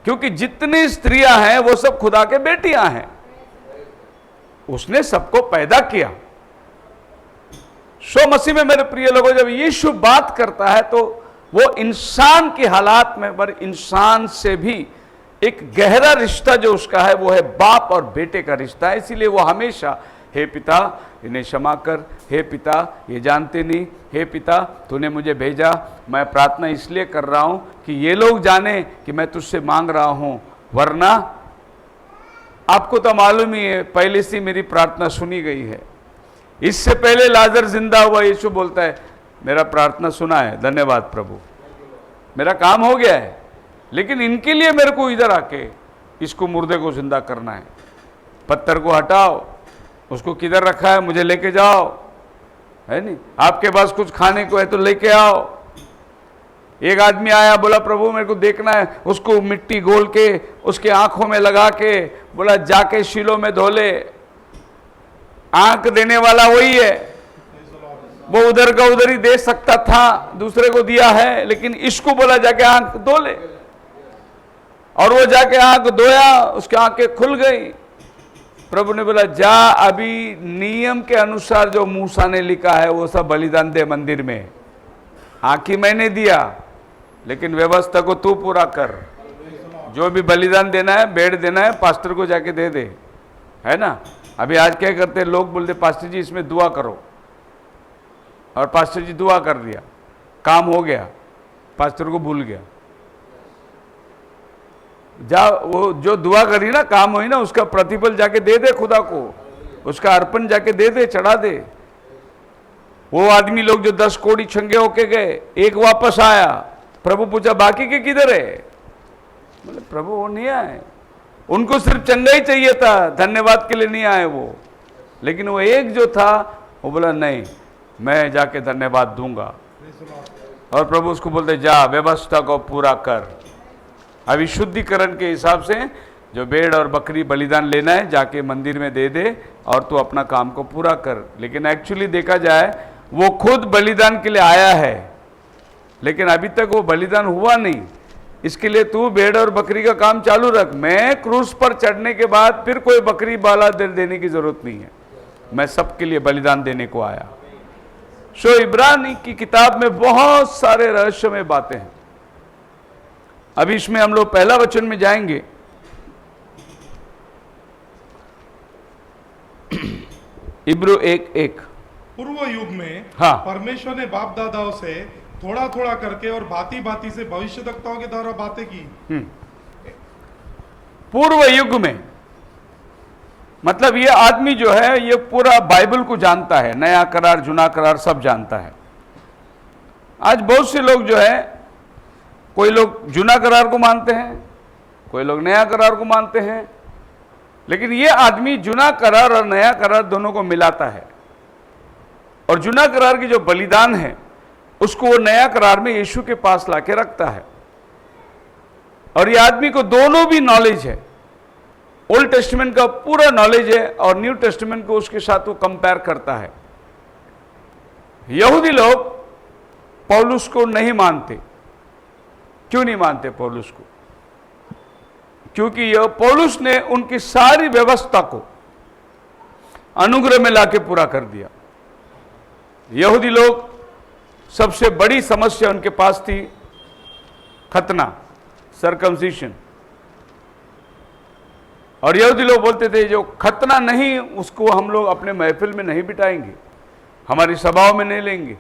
क्योंकि जितनी स्त्रियां हैं वो सब खुदा के बेटियां हैं। उसने सबको पैदा किया। सो मसीह में मेरे प्रिय लोगों, जब यीशु बात करता है तो वो इंसान के हालात में, पर इंसान से भी एक गहरा रिश्ता जो उसका है वो है बाप और बेटे का रिश्ता है। इसीलिए वो हमेशा हे पिता इन्हें क्षमा कर, हे पिता ये जानते नहीं, हे पिता तूने मुझे भेजा, मैं प्रार्थना इसलिए कर रहा हूं कि ये लोग जाने कि मैं तुझसे मांग रहा हूं, वरना आपको तो मालूम ही है पहले से मेरी प्रार्थना सुनी गई है। इससे पहले लाजर जिंदा हुआ, यीशु बोलता है मेरा प्रार्थना सुना है, धन्यवाद प्रभु, मेरा काम हो गया है, लेकिन इनके लिए मेरे को इधर आके इसको मुर्दे को जिंदा करना है। पत्थर को हटाओ, उसको किधर रखा है मुझे लेके जाओ, है नहीं? आपके पास कुछ खाने को है तो लेके आओ। एक आदमी आया, बोला प्रभु मेरे को देखना है, उसको मिट्टी घोल के उसके आंखों में लगा के बोला जाके शीलो में धो ले। आंख देने वाला वही है, वो उधर का उधर ही दे सकता था, दूसरे को दिया है, लेकिन इसको बोला जाके आंख धो ले। और वो जाके आंख धोया, उसकी आंखें खुल गई। प्रभु ने बोला जा अभी नियम के अनुसार जो मूसा ने लिखा है वो सब बलिदान दे मंदिर में। आंख ही मैंने दिया, लेकिन व्यवस्था को तू पूरा कर। जो भी बलिदान देना है, बेड देना है, पास्टर को जाके दे दे, है ना। अभी आज क्या करते हैं लोग, बोलते पास्टर जी इसमें दुआ करो, और पास्टर जी दुआ कर दिया, काम हो गया, पास्टर को भूल गया। जा वो जो दुआ करी ना, काम हुई ना, उसका प्रतिफल जाके दे दे खुदा को, उसका अर्पण जाके दे दे, चढ़ा दे। वो आदमी लोग जो 10 कोड़ी छंगे होके गए, एक वापस आया, प्रभु पूछा बाकी के किधर है? बोले प्रभु वो नहीं आए, उनको सिर्फ चंगा ही चाहिए था, धन्यवाद के लिए नहीं आए वो। लेकिन वो एक जो था वो बोला नहीं, मैं जाके धन्यवाद दूंगा। और प्रभु उसको बोलते जा व्यवस्था को पूरा कर। अभी शुद्धिकरण के हिसाब से जो भेड़ और बकरी बलिदान लेना है जाके मंदिर में दे दे और तू अपना काम को पूरा कर। लेकिन एक्चुअली देखा जाए वो खुद बलिदान के लिए आया है, लेकिन अभी तक वो बलिदान हुआ नहीं। इसके लिए तू भेड़ और बकरी का काम चालू रख। मैं क्रूस पर चढ़ने के बाद फिर कोई बकरी बाला देने की जरूरत नहीं है, मैं सबके लिए बलिदान देने को आया। सो इब्रानी की किताब में बहुत सारे रहस्यमय बातें हैं। अभी इसमें हम लोग पहला वचन में जाएंगे। इब्रू 1:1। पूर्व युग में हाँ। परमेश्वर ने बाप दादाओं से थोड़ा थोड़ा करके और भांति भांति से भविष्यद्वक्ताओं के द्वारा बातें की। पूर्व युग में मतलब ये आदमी जो है ये पूरा बाइबल को जानता है, नया करार जुना करार सब जानता है। आज बहुत से लोग जो है, कोई लोग जुना करार को मानते हैं, कोई लोग नया करार को मानते हैं, लेकिन ये आदमी जुना करार और नया करार दोनों को मिलाता है। और जुना करार की जो बलिदान है उसको वो नया करार में यीशु के पास लाके रखता है। और ये आदमी को दोनों भी नॉलेज है, ओल्ड टेस्टामेंट का पूरा नॉलेज है और न्यू टेस्टामेंट को उसके साथ वो कंपेयर करता है। यहूदी लोग पौलुस को नहीं मानते। क्यों नहीं मानते पौलुस को? क्योंकि यह पौलुस ने उनकी सारी व्यवस्था को अनुग्रह में लाके पूरा कर दिया। यहूदी लोग सबसे बड़ी समस्या उनके पास थी खतना, सर्कमसिशन। और यहूदी लोग बोलते थे जो खतना नहीं उसको हम लोग अपने महफिल में नहीं बिठाएंगे, हमारी सभाओं में नहीं लेंगे,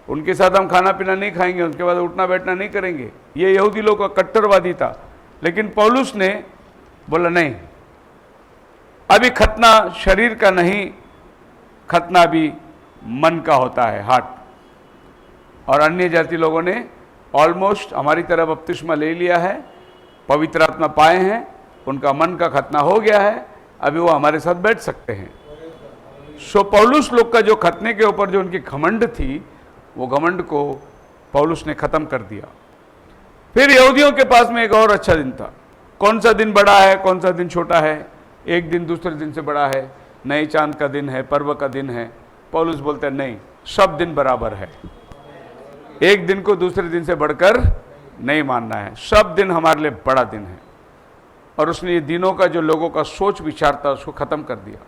उनके साथ हम खाना पीना नहीं खाएंगे, उनके बाद उठना बैठना नहीं करेंगे। ये यहूदी लोग का कट्टरवादी था। लेकिन पौलुस ने बोला नहीं, अभी खतना शरीर का नहीं, खतना भी मन का होता है, हार्ट। और अन्य जाति लोगों ने ऑलमोस्ट हमारी तरह बपतिस्मा ले लिया है, पवित्र आत्मा पाए हैं, उनका मन का खतना हो गया है, अभी वो हमारे साथ बैठ सकते हैं। सो पौलुस लोग का जो खतने के ऊपर जो उनकी घमंड थी, वो घमंड को पौलुस ने खत्म कर दिया। फिर यहूदियों के पास में एक और अच्छा दिन था। कौन सा दिन बड़ा है, कौन सा दिन छोटा है? एक दिन दूसरे दिन से बड़ा है, नए चांद का दिन है, पर्व का दिन है। पौलुस बोलते हैं नहीं, सब दिन बराबर है, एक दिन को दूसरे दिन से बढ़कर नहीं मानना है, सब दिन हमारे लिए बड़ा दिन है। और उसने ये दिनों का जो लोगों का सोच विचार था उसको खत्म कर दिया।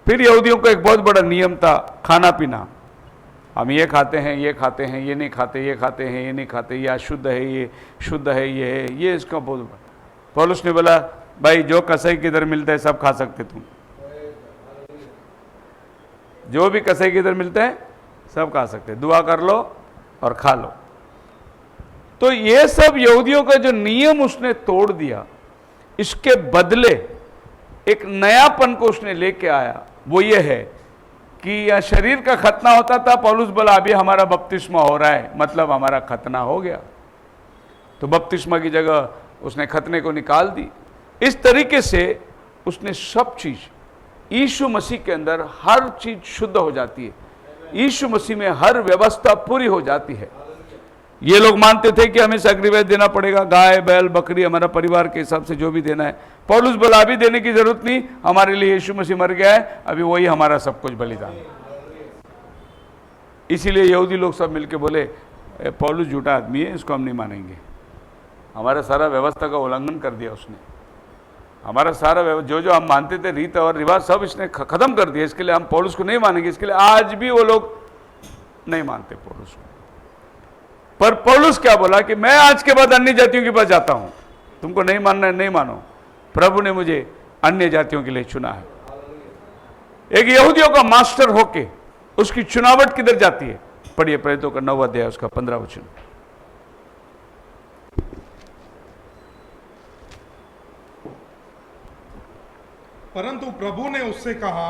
फिर यहूदियों का एक बहुत बड़ा नियम था खाना पीना। हम ये खाते हैं, ये खाते हैं, ये नहीं खाते, ये खाते हैं, ये नहीं खाते, ये अशुद्ध है, ये शुद्ध है, ये है, ये इसका बहुत बड़ा। पौलुस ने बोला भाई जो कसाई के इधर मिलता है सब खा सकते तुम, जो भी कसाई के इधर मिलता है सब खा सकते, दुआ कर लो और खा लो। तो ये सब यहूदियों का जो नियम उसने तोड़ दिया। इसके बदले एक नयापन को उसने लेके आया। वो ये है कि यह शरीर का खतना होता था, पौलुस बोला अभी हमारा बपतिस्मा हो रहा है, मतलब हमारा खतना हो गया। तो बपतिस्मा की जगह उसने खतने को निकाल दी। इस तरीके से उसने सब चीज यीशु मसीह के अंदर हर चीज शुद्ध हो जाती है। यीशु मसीह में हर व्यवस्था पूरी हो जाती है। ये लोग मानते थे कि हमें सैक्रिफाइस देना पड़ेगा, गाय बैल बकरी हमारा परिवार के हिसाब से जो भी देना है। पौलुस बोला अभी देने की जरूरत नहीं, हमारे लिए यीशु मसीह मर गया है, अभी वही हमारा सब कुछ बलिदान। इसीलिए यहूदी लोग सब मिलके बोले पौलुस झूठा आदमी है, इसको हम नहीं मानेंगे। हमारा सारा व्यवस्था का उल्लंघन कर दिया उसने, हमारा सारा जो जो हम मानते थे रीत और रिवाज सब इसने खत्म कर दिया, इसके लिए हम पौलुस को नहीं मानेंगे। इसके लिए आज भी वो लोग नहीं मानते पौलुस को। पर पौलुस क्या बोला कि मैं आज के बाद अन्य जातियों के पास जाता हूं, तुमको नहीं मानना है नहीं मानो, प्रभु ने मुझे अन्य जातियों के लिए चुना है। एक यहूदियों का मास्टर होके उसकी चुनावट किधर जाती है? पढ़िए प्रेरितों का 9वां अध्याय उसका 15 वचन। परंतु प्रभु ने उससे कहा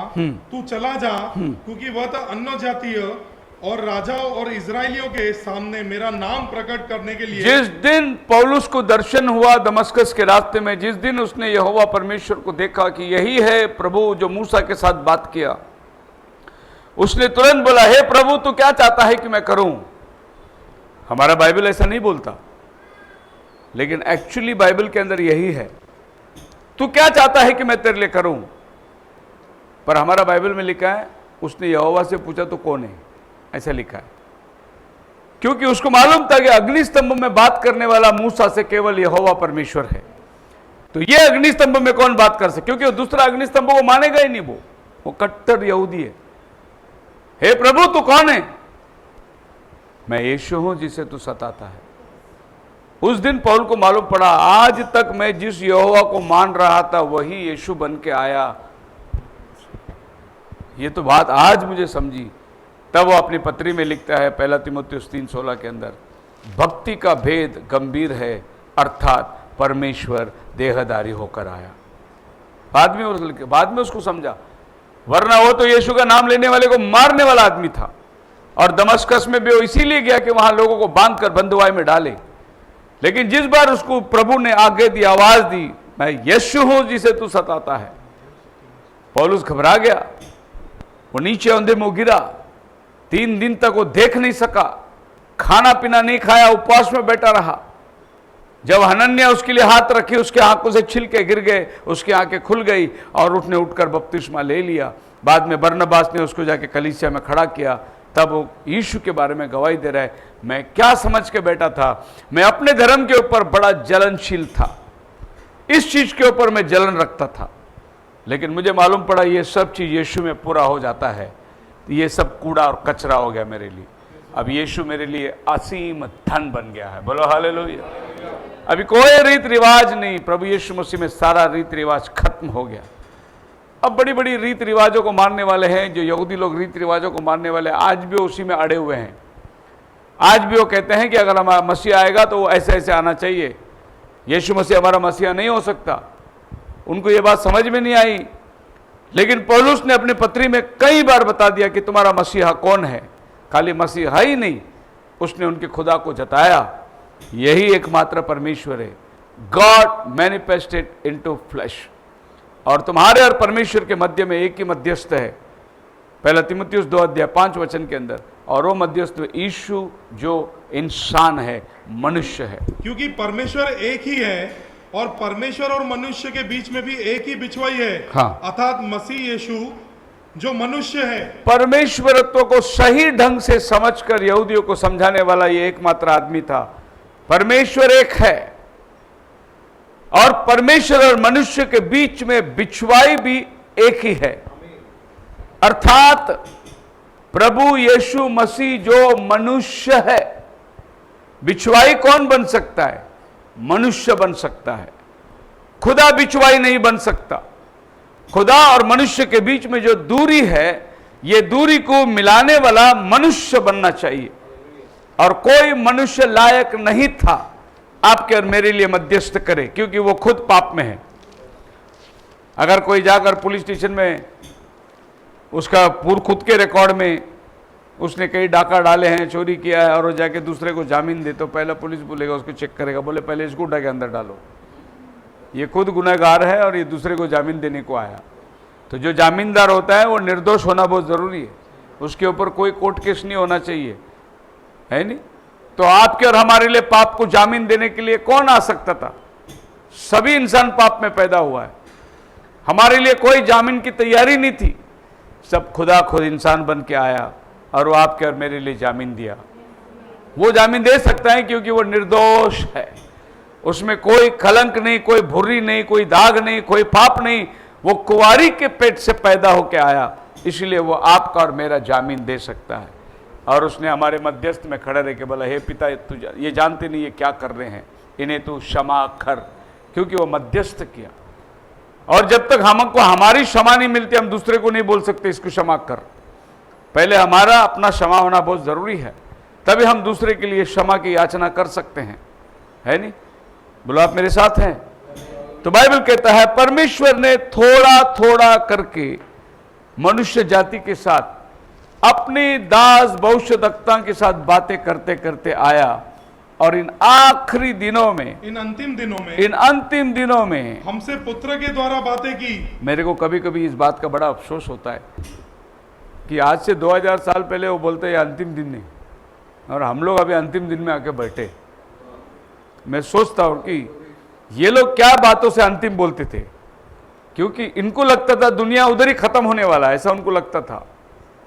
तू चला जा, क्योंकि वह तो अन्य जातीय और राजाओं और इजरायलियों के सामने मेरा नाम प्रकट करने के लिए। जिस दिन पौलुस को दर्शन हुआ दमस्कस के रास्ते में, जिस दिन उसने यहोवा परमेश्वर को देखा कि यही है प्रभु जो मूसा के साथ बात किया, उसने तुरंत बोला हे प्रभु तू क्या चाहता है कि मैं करूं? हमारा बाइबल ऐसा नहीं बोलता, लेकिन एक्चुअली बाइबल के अंदर यही है, तू क्या चाहता है कि मैं तेरे लिए करूं? पर हमारा बाइबल में लिखा है उसने यहोवा से पूछा तो कौन है, ऐसा लिखा है, क्योंकि उसको मालूम था कि अग्निस्तंभ में बात करने वाला मूसा से केवल यहोवा परमेश्वर है। तो ये अग्निस्तंभ में कौन बात कर सके, क्योंकि वो दूसरा अग्निस्तंभ को मानेगा ही नहीं, वो कट्टर यहूदी है। हे प्रभु तू कौन है? मैं यीशु हूं जिसे तू सताता है। उस दिन पौल को मालूम पड़ा आज तक मैं जिस यहोवा को मान रहा था वही यीशु बन के आया। ये तो बात आज मुझे समझी। तब वो अपनी पत्री में लिखता है 1 तीमुथियुस 3:16 के अंदर, भक्ति का भेद गंभीर है, अर्थात परमेश्वर देहधारी होकर आया। बाद में उसको समझा, वरना वो तो यीशु का नाम लेने वाले को मारने वाला आदमी था, और दमस्कस में भी वो इसीलिए गया कि वहां लोगों को बांधकर बंधुआई में डाले। लेकिन जिस बार उसको प्रभु ने आगे दी, आवाज दी, मैं यीशु हूं जिसे तू सताता है, पौलुस घबरा गया। वो नीचे अंधे मुंह गिरा, 3 दिन तक वो देख नहीं सका, खाना पीना नहीं खाया, उपवास में बैठा रहा। जब हनन्याह उसके लिए हाथ रखे, उसके आंखों से छिलके गिर गए, उसकी आंखें खुल गई और उसने उठकर बपतिस्मा ले लिया। बाद में बरनबास ने उसको जाके कलीसिया में खड़ा किया। तब वो यीशु के बारे में गवाही दे रहा है, मैं क्या समझ के बैठा था, मैं अपने धर्म के ऊपर बड़ा जलनशील था, इस चीज के ऊपर मैं जलन रखता था, लेकिन मुझे मालूम पड़ा ये सब चीज यीशु में पूरा हो जाता है, ये सब कूड़ा और कचरा हो गया मेरे लिए। अब यीशु मेरे लिए असीम धन बन गया है। बोलो हालेलुया। अभी कोई रीत रिवाज नहीं, प्रभु यीशु मसीह में सारा रीत रिवाज खत्म हो गया। अब बड़ी बड़ी रीत रिवाजों को मानने वाले हैं, जो यहूदी लोग रीत रिवाजों को मानने वाले, आज भी उसी में अड़े हुए हैं। आज भी वो कहते हैं कि अगर हमारा मसीह आएगा तो वो ऐसे ऐसे आना चाहिए, यीशु मसीह हमारा मसीहा नहीं हो सकता। उनको ये बात समझ में नहीं आई, लेकिन पौलुस ने अपनी पत्री में कई बार बता दिया कि तुम्हारा मसीहा कौन है। खाली मसीहा ही नहीं, उसने उनके खुदा को जताया, यही एकमात्र परमेश्वर है, गॉड मैनिफेस्टेड इनटू फ्लैश। और तुम्हारे और परमेश्वर के मध्य में एक ही मध्यस्थ है, 1 तीमुथियुस 2:5 के अंदर, और वो मध्यस्थ यीशु जो इंसान है, मनुष्य है। क्योंकि परमेश्वर एक ही है और परमेश्वर और मनुष्य के बीच में भी एक ही बिछवाई है, हाँ। अर्थात मसीह यीशु जो मनुष्य है। परमेश्वरत्व को सही ढंग से समझकर यहूदियों को समझाने वाला ये एकमात्र आदमी था। परमेश्वर एक है और परमेश्वर और मनुष्य के बीच में बिछवाई भी एक ही है, अर्थात प्रभु यीशु मसीह जो मनुष्य है। बिछवाई कौन बन सकता है? मनुष्य बन सकता है, खुदा बिछवाई नहीं बन सकता। खुदा और मनुष्य के बीच में जो दूरी है, ये दूरी को मिलाने वाला मनुष्य बनना चाहिए, और कोई मनुष्य लायक नहीं था आपके और मेरे लिए मध्यस्थ करे, क्योंकि वो खुद पाप में है। अगर कोई जाकर पुलिस स्टेशन में उसका खुद के रिकॉर्ड में उसने कई डाका डाले हैं, चोरी किया है, और वो जाके दूसरे को जामीन दे, तो पहला पुलिस बोलेगा, उसको चेक करेगा, बोले पहले इसको उठा के अंदर डालो, ये खुद गुनहगार है और ये दूसरे को जामीन देने को आया। तो जो जामीनदार होता है वो निर्दोष होना बहुत ज़रूरी है, उसके ऊपर कोई कोर्ट केस नहीं होना चाहिए, है नहीं? तो आपके और हमारे लिए पाप को जामीन देने के लिए कौन आ सकता था? सभी इंसान पाप में पैदा हुआ है, हमारे लिए कोई जामीन की तैयारी नहीं थी। सब खुदा खुद इंसान बन के आया और वो आपके और मेरे लिए जामीन दिया। वो जामीन दे सकता है क्योंकि वो निर्दोष है, उसमें कोई कलंक नहीं, कोई भुर्री नहीं, कोई दाग नहीं, कोई पाप नहीं। वो कुंवारी के पेट से पैदा होकर आया, इसलिए वो आपका और मेरा जामीन दे सकता है। और उसने हमारे मध्यस्थ में खड़ा रह के बोला, हे पिता, तू ये जानते नहीं ये क्या कर रहे हैं, इन्हें तू क्षमा कर, क्योंकि वो मध्यस्थ किया। और जब तक हमको हमारी क्षमा नहीं मिलती, हम दूसरे को नहीं बोल सकते इसको क्षमा कर। पहले हमारा अपना क्षमा होना बहुत जरूरी है, तभी हम दूसरे के लिए क्षमा की याचना कर सकते हैं, है नहीं? बोलो आप मेरे साथ हैं? तो बाइबल कहता है परमेश्वर ने थोड़ा थोड़ा करके मनुष्य जाति के साथ अपनी दास भविष्यद्वक्ता के साथ बातें करते करते आया, और इन आखिरी दिनों में, इन अंतिम दिनों में हमसे पुत्र के द्वारा बातें की। मेरे को कभी कभी इस बात का बड़ा अफसोस होता है कि आज से 2000 साल पहले वो बोलते हैं अंतिम दिन नहीं, और हम लोग अभी अंतिम दिन में आके बैठे। मैं सोचता हूँ कि ये लोग क्या बातों से अंतिम बोलते थे, क्योंकि इनको लगता था दुनिया उधर ही खत्म होने वाला है, ऐसा उनको लगता था।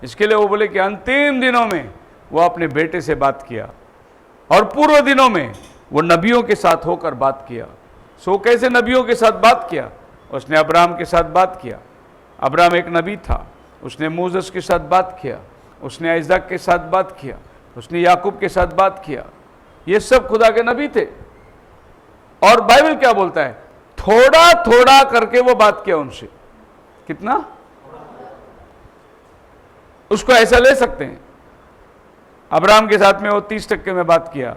इसके लिए वो बोले कि अंतिम दिनों में वो अपने बेटे से बात किया, और पूर्व दिनों में वो नबियों के साथ होकर बात किया। सो कैसे नबियों के साथ बात किया? उसने अब्राहम के साथ बात किया, अब्राहम एक नबी था, उसने मूसस के साथ बात किया, उसने आइज़ाक के साथ बात किया, उसने याकूब के साथ बात किया। ये सब खुदा के नबी थे। और बाइबल क्या बोलता है? थोड़ा थोड़ा करके वो बात किया उनसे। कितना? उसको ऐसा ले सकते हैं, अब्राहम के साथ में वो 30% में बात किया,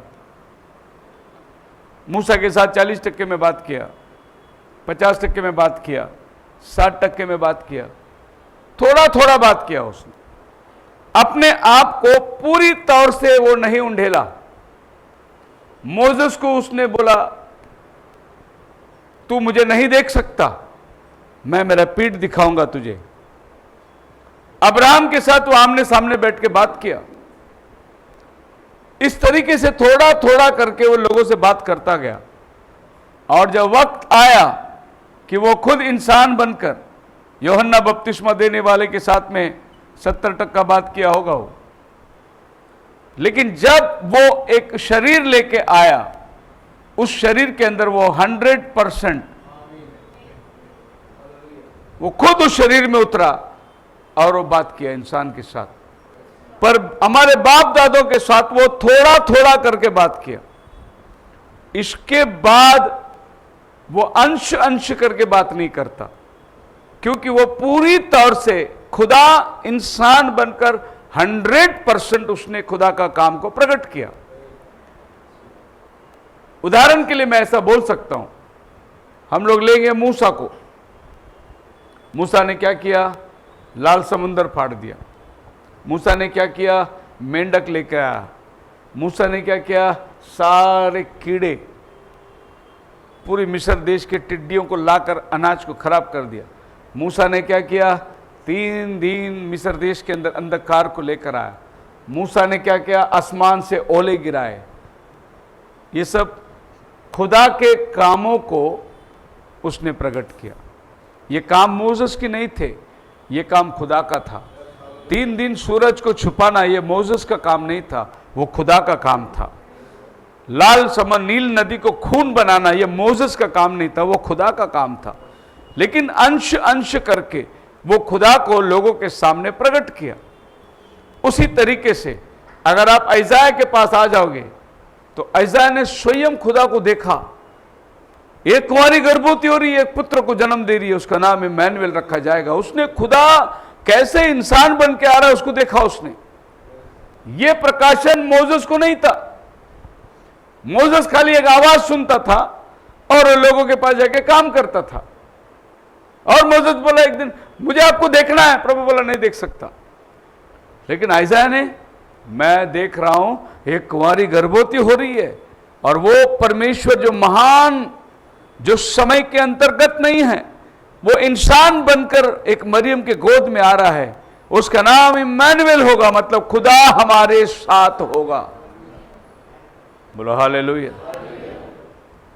मूसा के साथ 40% में बात किया, 50% में बात किया, 60% में बात किया। थोड़ा थोड़ा बात किया उसने, अपने आप को पूरी तौर से वो नहीं उंडेला। मोसेस को उसने बोला, तू मुझे नहीं देख सकता, मैं मेरा पीठ दिखाऊंगा तुझे। अब्राहम के साथ वो आमने सामने बैठ के बात किया। इस तरीके से थोड़ा थोड़ा करके वो लोगों से बात करता गया, और जब वक्त आया कि वो खुद इंसान बनकर यूहन्ना बपतिस्मा देने वाले के साथ में 70% बात किया होगा वो, लेकिन जब वो एक शरीर लेके आया, उस शरीर के अंदर वो 100% वो खुद उस शरीर में उतरा और वो बात किया इंसान के साथ। पर हमारे बाप दादों के साथ वो थोड़ा थोड़ा करके बात किया। इसके बाद वो अंश अंश करके बात नहीं करता, क्योंकि वो पूरी तौर से खुदा इंसान बनकर 100% उसने खुदा का काम को प्रकट किया। उदाहरण के लिए मैं ऐसा बोल सकता हूं, हम लोग लेंगे मूसा को। मूसा ने क्या किया? लाल समुंदर फाड़ दिया। मूसा ने क्या किया? मेंढक लेकर आया। मूसा ने क्या किया? सारे कीड़े, पूरी मिस्र देश के टिड्डियों को लाकर अनाज को खराब कर दिया। मूसा ने क्या किया? 3 दिन मिस्र देश के अंदर अंधकार को लेकर आया। मूसा ने क्या किया? आसमान से ओले गिराए। ये सब खुदा के कामों को उसने प्रकट किया। ये काम मोसेस की नहीं थे, ये काम खुदा का था। 3 दिन सूरज को छुपाना ये मोसेस का काम नहीं था, वो खुदा का काम था। लाल समर नील नदी को खून बनाना ये मोसेस का काम नहीं था, वो खुदा का काम था। लेकिन अंश अंश करके वो खुदा को लोगों के सामने प्रकट किया। उसी तरीके से अगर आप यशायाह के पास आ जाओगे तो यशायाह ने स्वयं खुदा को देखा। एक कुंवारी गर्भवती हो रही है, एक पुत्र को जन्म दे रही है, उसका नाम इम्मानुएल रखा जाएगा। उसने खुदा कैसे इंसान बन के आ रहा है उसको देखा उसने। ये प्रकाशन मोसेस को नहीं था। मोसेस खाली एक आवाज सुनता था और लोगों के पास जाके काम करता था। और मोसेस बोला एक दिन, मुझे आपको देखना है। प्रभु बोला, नहीं देख सकता। लेकिन यशायाह ने, मैं देख रहा हूं एक कुंवारी गर्भवती हो रही है, और वो परमेश्वर जो महान, जो समय के अंतर्गत नहीं है, वो इंसान बनकर एक मरियम के गोद में आ रहा है। उसका नाम इम्मानुएल होगा, मतलब खुदा हमारे साथ होगा। बोलो हालेलुया।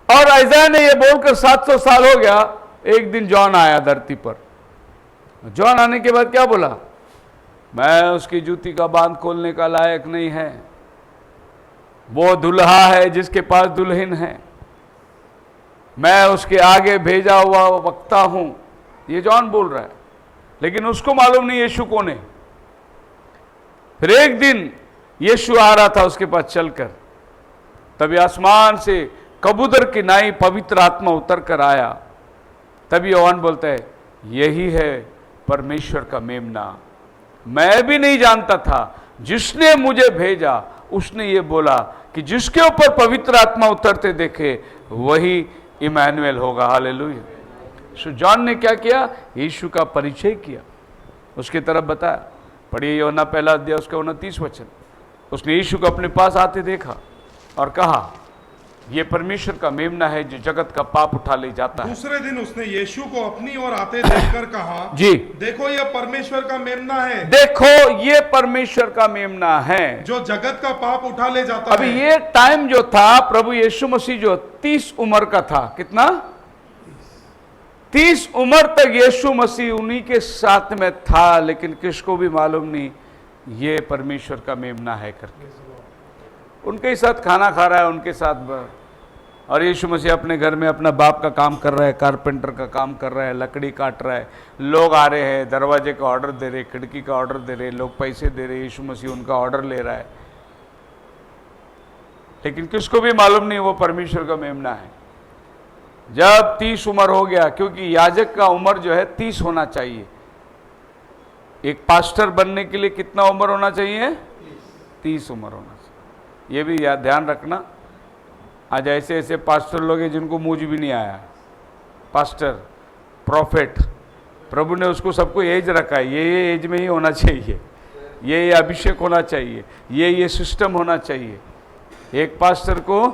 और आइज़ाया ने ये बोलकर 700 साल हो गया, एक दिन जॉन आया धरती पर। जॉन आने के बाद क्या बोला? मैं उसकी जूती का बांध खोलने का लायक नहीं है, वो दुल्हा है जिसके पास दुल्हन है, मैं उसके आगे भेजा हुआ वक्ता हूं, ये जॉन बोल रहा है। लेकिन उसको मालूम नहीं यीशु कौन है। फिर एक दिन यीशु आ रहा था उसके पास चलकर, तभी आसमान से कबूतर की नाई पवित्र आत्मा उतर कर आया। तभी योहान बोलता है, यही है परमेश्वर का मेमना। मैं भी नहीं जानता था, जिसने मुझे भेजा उसने ये बोला कि जिसके ऊपर पवित्र आत्मा उतरते देखे वही इमैनुएल होगा। हालेलुया। सो जॉन ने क्या किया? यीशु का परिचय किया, उसकी तरफ बताया। पढ़िए यूहन्ना पहला अध्याय उसका 29 वचन। उसने यीशु को अपने पास आते देखा और कहा, ये परमेश्वर का मेमना है जो जगत का पाप उठा ले जाता है। दूसरे दिन उसने यीशु को अपनी ओर आते देखकर कहा, जी, देखो ये परमेश्वर का मेमना है, देखो ये परमेश्वर का मेमना है जो जगत का पाप उठा ले जाता अभी है। ये टाइम जो था, प्रभु यीशु मसीह जो 30 उम्र का था, कितना? 30 उम्र तक यीशु मसीह उन्हीं के साथ में था, लेकिन किसको भी मालूम नहीं ये परमेश्वर का मेमना है करके। उनके साथ खाना खा रहा है, उनके साथ, और यीशु मसीह अपने घर में अपना बाप का काम कर रहा है, कारपेंटर का काम कर रहा है, लकड़ी काट रहा है। लोग आ रहे हैं, दरवाजे का ऑर्डर दे रहे, खिड़की का ऑर्डर दे रहे, लोग पैसे दे रहे, यीशु मसीह उनका ऑर्डर ले रहा है। लेकिन किसको भी मालूम नहीं वो परमेश्वर का मेमना है। जब 30 उम्र हो गया, क्योंकि याजक का उम्र जो है 30 होना चाहिए। एक पास्टर बनने के लिए कितना उम्र होना चाहिए? 30 उम्र होना चाहिए। ये भी ध्यान रखना। आज ऐसे ऐसे पास्टर लोग हैं जिनको मुझ भी नहीं आया। पास्टर, प्रॉफिट, प्रभु ने उसको सबको एज रखा है, ये एज में ही होना चाहिए, ये अभिषेक होना चाहिए, ये सिस्टम होना चाहिए। एक पास्टर को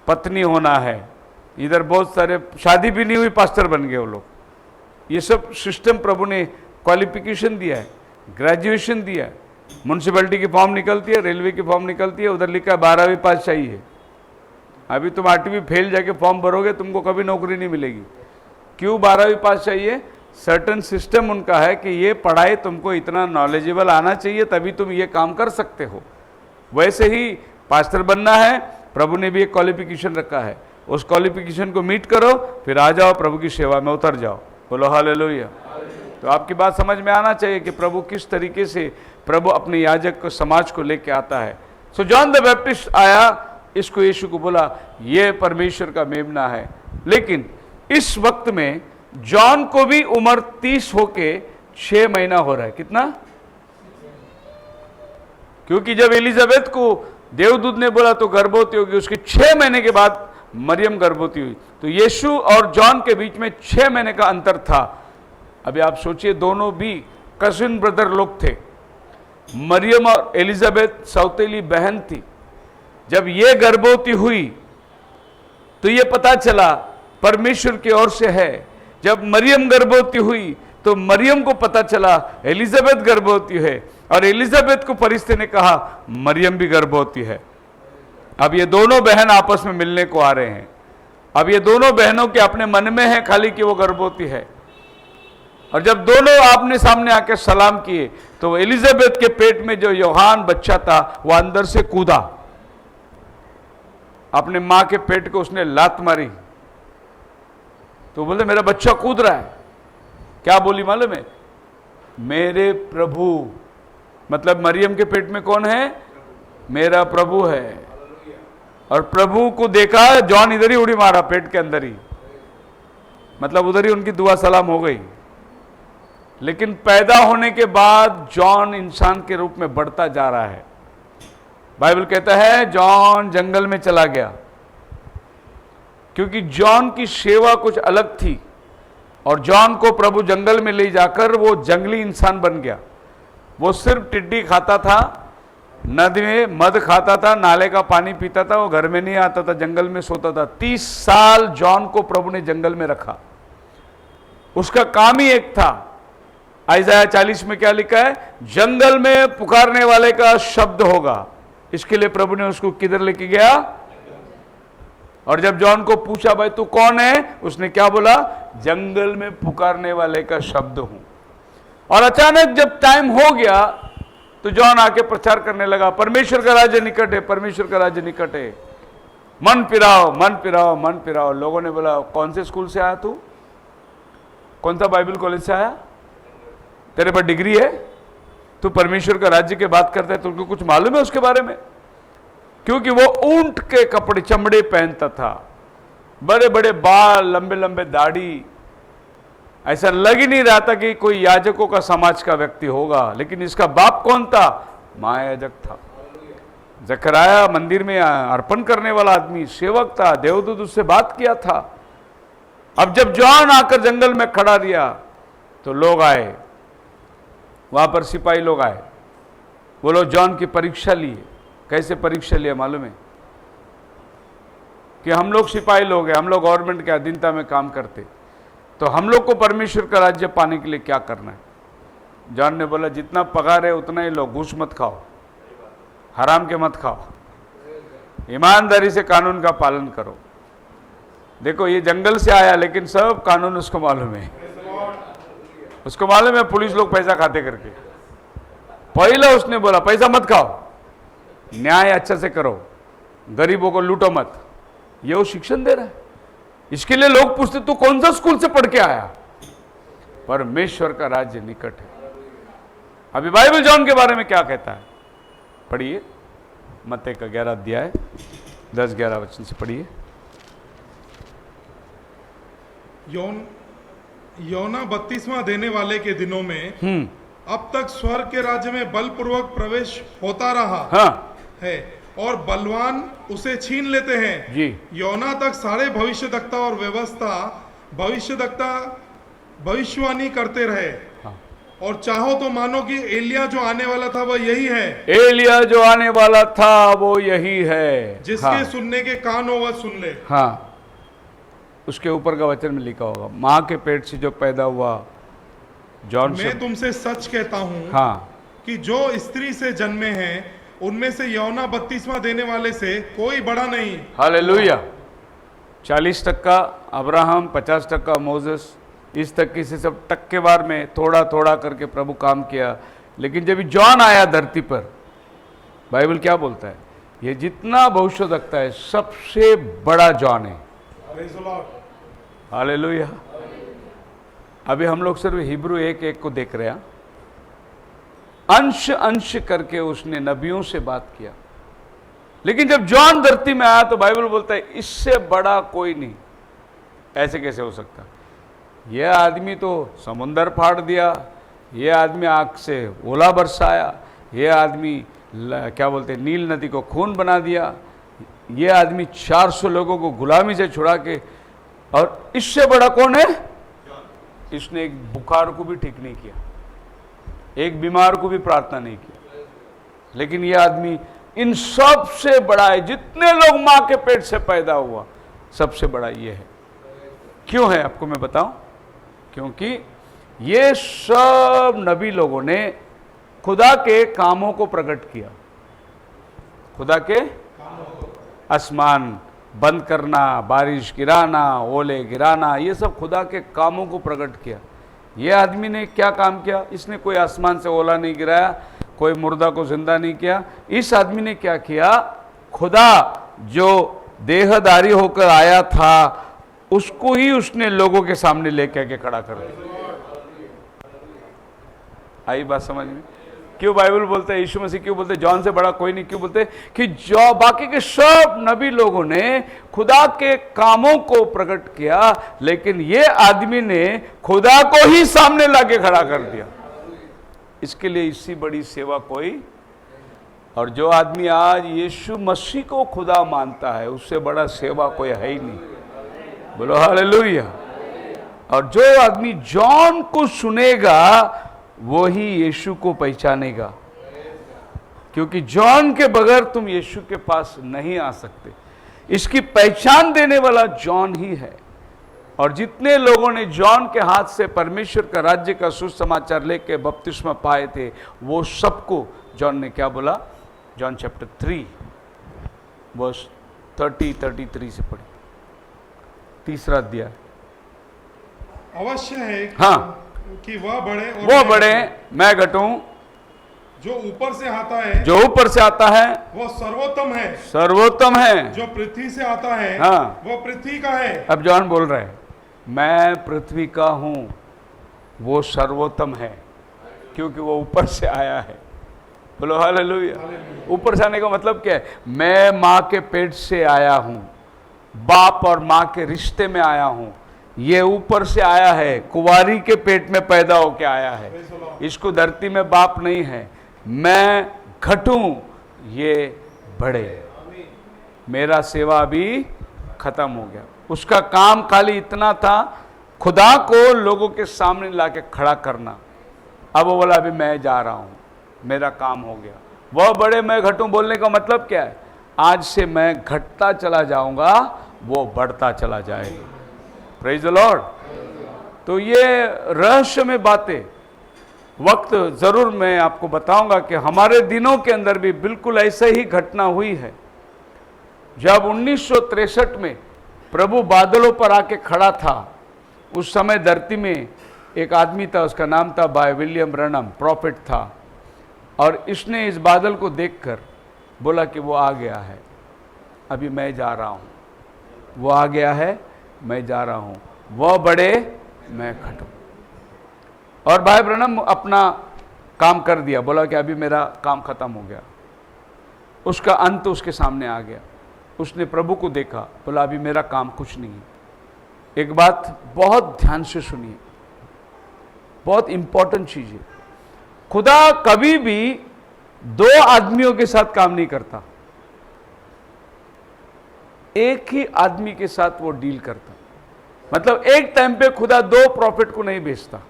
पत्नी होना है, इधर बहुत सारे शादी भी नहीं हुई पास्टर बन गए वो लोग। ये सब सिस्टम प्रभु ने क्वालिफिकेशन दिया है, ग्रेजुएशन दिया है। म्यूनसिपैलिटी की फॉर्म निकलती है, रेलवे की फॉर्म निकलती है, उधर लिखा है 12वीं पास चाहिए। अभी तुम 8वीं फेल जाके फॉर्म भरोगे, तुमको कभी नौकरी नहीं मिलेगी। क्यों 12वीं पास चाहिए? सर्टन सिस्टम उनका है कि ये पढ़ाई तुमको इतना नॉलेजेबल आना चाहिए, तभी तुम ये काम कर सकते हो। वैसे ही पास्टर बनना है, प्रभु ने भी एक क्वालिफिकेशन रखा है, उस क्वालिफिकेशन को मीट करो, फिर आ जाओ प्रभु की सेवा में उतर जाओ। बोलो हालेलुया। तो आपकी बात समझ में आना चाहिए कि प्रभु किस तरीके से प्रभु अपने याजक को, समाज को लेके आता है। सो जॉन द बैप्टिस्ट आया, इसको यीशु को बोला ये परमेश्वर का मेमना है। लेकिन इस वक्त में जॉन को भी उम्र 30 होके 6 महीना हो रहा है। कितना? क्योंकि जब एलिजाबेथ को देवदूत ने बोला तो गर्भवती होगी, उसके 6 महीने के बाद मरियम गर्भवती हुई। तो यीशु और जॉन के बीच में 6 महीने का अंतर था। अभी आप सोचिए, दोनों भी कजिन ब्रदर लोग थे। मरियम और एलिजाबेथ सौतेली बहन थी। जब ये गर्भवती हुई तो ये पता चला परमेश्वर की ओर से है। जब मरियम गर्भवती हुई तो मरियम को पता चला एलिजाबेथ गर्भवती है, और एलिजाबेथ को फरिश्ते ने कहा मरियम भी गर्भवती है। अब ये दोनों बहन आपस में मिलने को आ रहे हैं। अब ये दोनों बहनों के अपने मन में है खाली कि वो गर्भवती है। और जब दोनों आपने सामने आके सलाम किए तो एलिजाबेथ के पेट में जो यूहान बच्चा था वो अंदर से कूदा, अपने मां के पेट को उसने लात मारी। तो बोले मेरा बच्चा कूद रहा है। क्या बोली मालूम है? मेरे प्रभु, मतलब मरियम के पेट में कौन है? मेरा प्रभु है। और प्रभु को देखा, जॉन इधर ही उड़ी मारा पेट के अंदर ही, मतलब उधर ही उनकी दुआ सलाम हो गई। लेकिन पैदा होने के बाद जॉन इंसान के रूप में बढ़ता जा रहा है। बाइबल कहता है जॉन जंगल में चला गया, क्योंकि जॉन की सेवा कुछ अलग थी। और जॉन को प्रभु जंगल में ले जाकर वो जंगली इंसान बन गया। वो सिर्फ टिड्डी खाता था, नदी में मध खाता था, नाले का पानी पीता था, वो घर में नहीं आता था, जंगल में सोता था। 30 साल जॉन को प्रभु ने जंगल में रखा। उसका काम ही एक था। आइज़ाया 40 में क्या लिखा है? जंगल में पुकारने वाले का शब्द होगा। इसके लिए प्रभु ने उसको किधर लेके गया? और जब जॉन को पूछा भाई तू कौन है, उसने क्या बोला, जंगल में पुकारने वाले का शब्द हूं। और अचानक जब टाइम हो गया तो जॉन आके प्रचार करने लगा, परमेश्वर का राज्य निकट है, परमेश्वर का राज्य निकट है, मन फिराओ, मन फिराओ, मन फिराओ। लोगों ने बोला कौन से स्कूल से आया तू, कौन सा बाइबल कॉलेज से आया, तेरे पर डिग्री है, तू परमेश्वर का राज्य की बात करता है, तुमको कुछ मालूम है उसके बारे में? क्योंकि वो ऊंट के कपड़े चमड़े पहनता था, बड़े बड़े बाल, लंबे लंबे दाढ़ी, ऐसा लग ही नहीं रहा था कि कोई याजकों का समाज का व्यक्ति होगा। लेकिन इसका बाप कौन था, महायाजक था। जकराया मंदिर में अर्पण करने वाला आदमी, सेवक था, देवदूत उससे बात किया था। अब जब जॉन आकर जंगल में खड़ा दिया तो लोग आए, वहां पर सिपाही लोग आए, वो लोग जॉन की परीक्षा लिए। कैसे परीक्षा लिया मालूम है? कि हम लोग सिपाही लोग हैं, हम लोग गवर्नमेंट के अधीनता में काम करते, तो हम लोग को परमेश्वर का राज्य पाने के लिए क्या करना है? जॉन ने बोला जितना पगार है उतना ही लो, घूस मत खाओ, हराम के मत खाओ, ईमानदारी से कानून का पालन करो। देखो ये जंगल से आया लेकिन सब कानून उसको मालूम है, उसको मालूम है पुलिस लोग पैसा खाते करके। पहला उसने बोला पैसा मत खाओ, न्याय अच्छा से करो, गरीबों को लूटो मत। ये वो शिक्षण दे रहा है। इसके लिए लोग पूछते तू कौन सा स्कूल से पढ़ के आया? परमेश्वर का राज्य निकट है। अभी बाइबल जॉन के बारे में क्या कहता है, पढ़िए, मत्ती का 11 अध्याय 10-11 वचन से पढ़िए। योना 32वां देने वाले के दिनों में अब तक स्वर्ग के राज्य में बलपूर्वक प्रवेश होता रहा है और बलवान उसे छीन लेते हैं जी। योना तक सारे भविष्यद्वक्ता और भविष्यवाणी करते रहे। और चाहो तो मानो कि एलिया जो आने वाला था वह यही है, एलिया जो आने वाला था वो यही है, जिसके सुनने के कान हो वह सुन ले। उसके ऊपर का वचन में लिखा होगा, माँ के पेट से जो पैदा हुआ जॉन से। मैं तुमसे सच कहता हूँ कि जो स्त्री से जन्मे हैं उनमें से योना 32वां देने वाले से कोई बड़ा नहीं। हालेलुया। 40% अब्राहम, 50% मोसेस, इस तक की से सब टक्केवार में थोड़ा थोड़ा करके प्रभु काम किया। लेकिन जब जॉन आया धरती पर, बाइबल क्या बोलता है, ये जितना भविष्यद्वक्ता है सबसे बड़ा जॉन है। हालेलुया। अभी हम लोग सिर्फ हिब्रू 1:1 को देख रहे हैं, अंश अंश करके उसने नबियों से बात किया। लेकिन जब जॉन धरती में आया तो बाइबल बोलता है इससे बड़ा कोई नहीं। ऐसे कैसे हो सकता? यह आदमी तो समुंदर फाड़ दिया, यह आदमी आग से ओला बरसाया, यह आदमी क्या बोलते हैं नील नदी को खून बना दिया, यह आदमी 400 लोगों को गुलामी से छुड़ा के, और इससे बड़ा कौन है? इसने एक बुखार को भी ठीक नहीं किया, एक बीमार को भी प्रार्थना नहीं की। लेकिन यह आदमी इन सब से बड़ा है। जितने लोग मां के पेट से पैदा हुआ सबसे बड़ा ये है। क्यों है आपको मैं बताऊं? क्योंकि ये सब नबी लोगों ने खुदा के कामों को प्रकट किया। खुदा के आसमान बंद करना, बारिश गिराना, ओले गिराना, ये सब खुदा के कामों को प्रकट किया। ये आदमी ने क्या काम किया? इसने कोई आसमान से ओला नहीं गिराया, कोई मुर्दा को जिंदा नहीं किया। इस आदमी ने क्या किया? खुदा जो देहधारी होकर आया था उसको ही उसने लोगों के सामने लेके आके खड़ा कर दिया। आई बात समझ में? क्यों बाइबल बोलते हैं, यीशु मसीह क्यों बोलते हैं जॉन से बड़ा कोई नहीं? क्यों बोलते कि जो बाकी के सब नबी लोगों ने खुदा के कामों को प्रकट किया, लेकिन ये आदमी ने खुदा को ही सामने लाके खड़ा कर दिया। इसके लिए इससे बड़ी सेवा कोई, और जो आदमी आज यीशु मसीह को खुदा मानता है उससे बड़ा सेवा कोई है ही नहीं। बोलो हालेलुया। और जो आदमी जॉन को सुनेगा वो ही यीशु को पहचानेगा, क्योंकि जॉन के बगैर तुम यीशु के पास नहीं आ सकते। इसकी पहचान देने वाला जॉन ही है। और जितने लोगों ने जॉन के हाथ से परमेश्वर का राज्य का सुसमाचार लेके बपतिस्मा पाए थे, वो सबको जॉन ने क्या बोला? जॉन चैप्टर 3 वर्स 30-33 से पढ़ी। तीसरा अध्याय। अवश्य है हाँ। कि वह बढ़े और वो बढ़े मैं घटूं, जो ऊपर से आता है जो ऊपर से आता है वो सर्वोत्तम है, सर्वोत्तम है। जो पृथ्वी से आता है हाँ। वो पृथ्वी का है। अब जॉन बोल रहे हैं मैं पृथ्वी का हूं, वो सर्वोत्तम है क्योंकि वो ऊपर से आया है। बोलो हालेलुया। ऊपर से आने का मतलब क्या है? मैं माँ के पेट से आया हूं, बाप और माँ के रिश्ते में आया हूं। ये ऊपर से आया है, कुंवारी के पेट में पैदा होके आया है। इसको धरती में बाप नहीं है। मैं घटूं, ये बढ़े। मेरा सेवा अभी खत्म हो गया। उसका काम खाली इतना था, खुदा को लोगों के सामने लाके खड़ा करना। अब वो बोला अभी मैं जा रहा हूं, मेरा काम हो गया। वह बढ़े मैं घटूं बोलने का मतलब क्या है? आज से मैं घटता चला जाऊंगा, वो बढ़ता चला जाएगा। Praise the Lord. तो ये रहस्यमय बातें वक्त जरूर मैं आपको बताऊंगा कि हमारे दिनों के अंदर भी बिल्कुल ऐसे ही घटना हुई है। जब 1963 में प्रभु बादलों पर आके खड़ा था, उस समय धरती में एक आदमी था, उसका नाम था बाय विलियम ब्रैनम, प्रॉफिट था। और इसने इस बादल को देखकर बोला कि वो आ गया है, अभी मैं जा रहा हूँ। वो आ गया है, मैं जा रहा हूँ। वह बढ़े मैं घटूं। और भाई ब्रैनम अपना काम कर दिया, बोला कि अभी मेरा काम खत्म हो गया। उसका अंत उसके सामने आ गया। उसने प्रभु को देखा, बोला अभी मेरा काम कुछ नहीं है। एक बात बहुत ध्यान से सुनिए, बहुत इंपॉर्टेंट चीज है। खुदा कभी भी दो आदमियों के साथ काम नहीं करता, एक ही आदमी के साथ वो डील करता। मतलब एक टाइम पे खुदा दो प्रॉफिट को नहीं भेजता,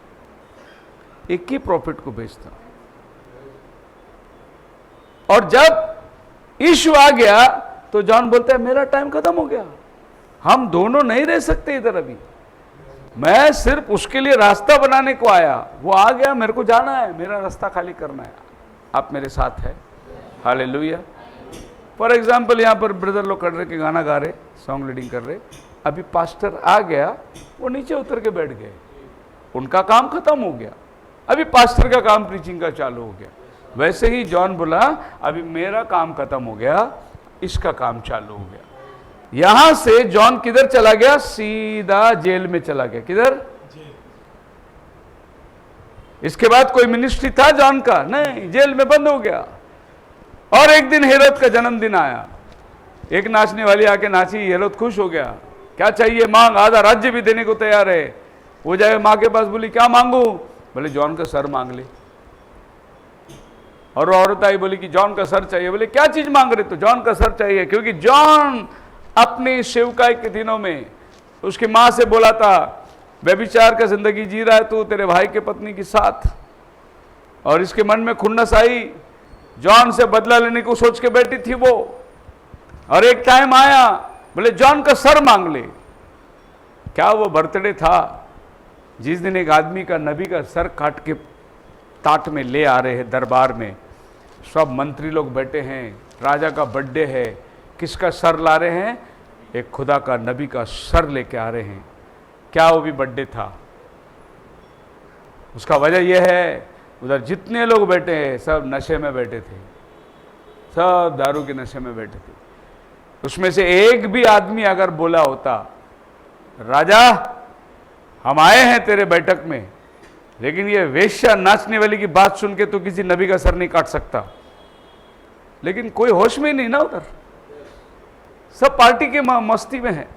एक ही प्रॉफिट को भेजता। और जब इशू आ गया तो जॉन बोलता है मेरा टाइम खत्म हो गया, हम दोनों नहीं रह सकते इधर अभी। मैं सिर्फ उसके लिए रास्ता बनाने को आया, वो आ गया, मेरे को जाना है, मेरा रास्ता खाली करना है। आप मेरे साथ है? हालेलुया। फॉर एग्जाम्पल यहाँ पर ब्रदर लोग कर रहे के गाना गा रहे, सॉन्ग लीडिंग कर रहे, अभी पास्टर आ गया, वो नीचे उतर के बैठ गए, उनका काम खत्म हो गया। अभी पास्टर का काम प्रीचिंग का चालू हो गया। वैसे ही जॉन बोला अभी मेरा काम खत्म हो गया, इसका काम चालू हो गया। यहां से जॉन किधर चला गया? सीधा जेल में चला गया। किधर? इसके बाद कोई मिनिस्ट्री था जॉन का? नहीं, जेल में बंद हो गया। और एक दिन हेरोद का जन्मदिन आया, एक नाचने वाली आके नाची, हेरोद खुश हो गया, क्या चाहिए मांग, आधा राज्य भी देने को तैयार है। वो जाए माँ के पास, बोली क्या मांगू? बोले जॉन का सर मांग ले। और औरत आई, बोली कि जॉन का सर चाहिए। बोले क्या चीज मांग रहे? तो जॉन का सर चाहिए, क्योंकि जॉन अपनी सेवकाई के दिनों में उसकी माँ से बोला था व्यभिचार का जिंदगी जी रहा है तू तेरे भाई के पत्नी के साथ। और इसके मन में खुन्नस आई, जॉन से बदला लेने को सोच के बैठी थी वो। और एक टाइम आया, बोले जॉन का सर मांग ले। क्या वो बर्थडे था जिस दिन एक आदमी का, नबी का सर काट के ताट में ले आ रहे हैं दरबार में, सब मंत्री लोग बैठे हैं, राजा का बर्थडे है, किसका सर ला रहे हैं? एक खुदा का नबी का सर लेके आ रहे हैं। क्या वो भी बर्थडे था? उसका वजह यह है उधर जितने लोग बैठे हैं सब नशे में बैठे थे, सब दारू के नशे में बैठे थे। उसमें से एक भी आदमी अगर बोला होता राजा हम आए हैं तेरे बैठक में, लेकिन ये वेश्या नाचने वाली की बात सुन के तो किसी नबी का सर नहीं काट सकता। लेकिन कोई होश में ही नहीं ना उधर, सब पार्टी के मस्ती में है।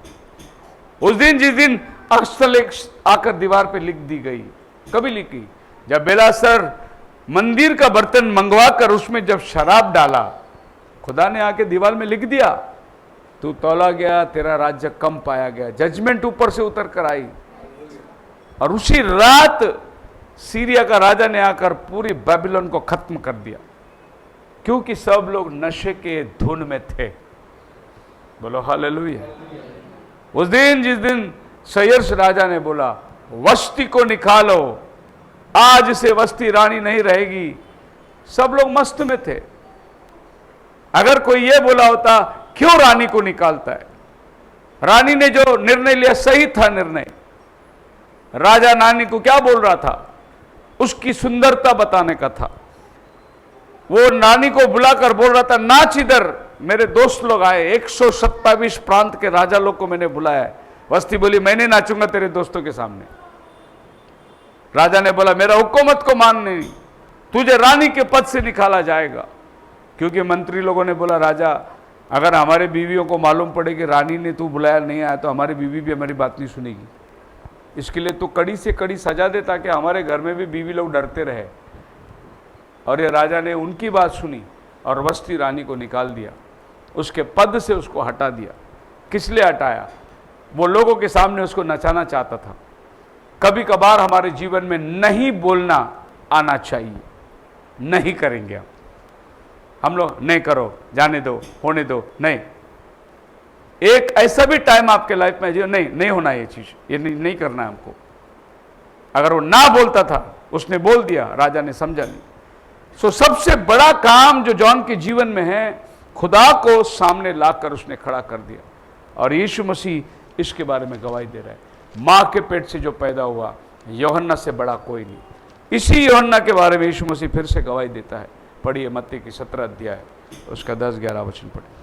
उस दिन जिस दिन हस्तलेख आकर दीवार पे लिख दी गई, कभी लिखी जब बेलासर मंदिर का बर्तन मंगवा कर उसमें जब शराब डाला, खुदा ने आके दीवार में लिख दिया तू तौला गया, तेरा राज्य कम पाया गया। जजमेंट ऊपर से उतर कर आई। और उसी रात सीरिया का राजा ने आकर पूरी बेबीलोन को खत्म कर दिया, क्योंकि सब लोग नशे के धुन में थे। बोलो हालेलुया। उस दिन जिस दिन सयर्स राजा ने बोला वस्ती को निकालो, आज से वस्ती रानी नहीं रहेगी, सब लोग मस्त में थे। अगर कोई ये बोला होता क्यों रानी को निकालता है, रानी ने जो निर्णय लिया सही था निर्णय। राजा नानी को क्या बोल रहा था, उसकी सुंदरता बताने का था। वो नानी को बुलाकर बोल रहा था, नाच इधर। मेरे दोस्त लोग आए, 127 प्रांत के राजा लोग को मैंने बुलाया। वस्ती बोली, मैं नहीं नाचूंगा तेरे दोस्तों के सामने। राजा ने बोला, मेरा हुकूमत को मान नहीं, तुझे रानी के पद से निकाला जाएगा। क्योंकि मंत्री लोगों ने बोला, राजा अगर हमारे बीवियों को मालूम पड़े कि रानी ने तू बुलाया नहीं आया तो हमारी बीवी भी हमारी बात नहीं सुनेगी। इसके लिए तो कड़ी से कड़ी सजा दे ताकि हमारे घर में भी बीवी लोग डरते रहे। और ये राजा ने उनकी बात सुनी और वस्ती रानी को निकाल दिया, उसके पद से उसको हटा दिया। किस लिए हटाया? वो लोगों के सामने उसको नचाना चाहता था। कभी कभार हमारे जीवन में नहीं बोलना आना चाहिए। नहीं करेंगे हम लोग, नहीं करो, जाने दो, होने दो, नहीं। एक ऐसा भी टाइम आपके लाइफ में जो नहीं होना, ये चीज ये नहीं करना है हमको। अगर वो ना बोलता था, उसने बोल दिया, राजा ने समझा नहीं। सो सबसे बड़ा काम जो जॉन के जीवन में है, खुदा को सामने लाकर उसने खड़ा कर दिया। और यीशु मसीह इसके बारे में गवाही दे रहा है। मां के पेट से जो पैदा हुआ, यूहन्ना से बड़ा कोई नहीं। इसी यूहन्ना के बारे में यीशु मसीह फिर से गवाही देता है। पढ़िए मत्ती की 17 अध्याय, उसका 10-11 वचन पढ़िए।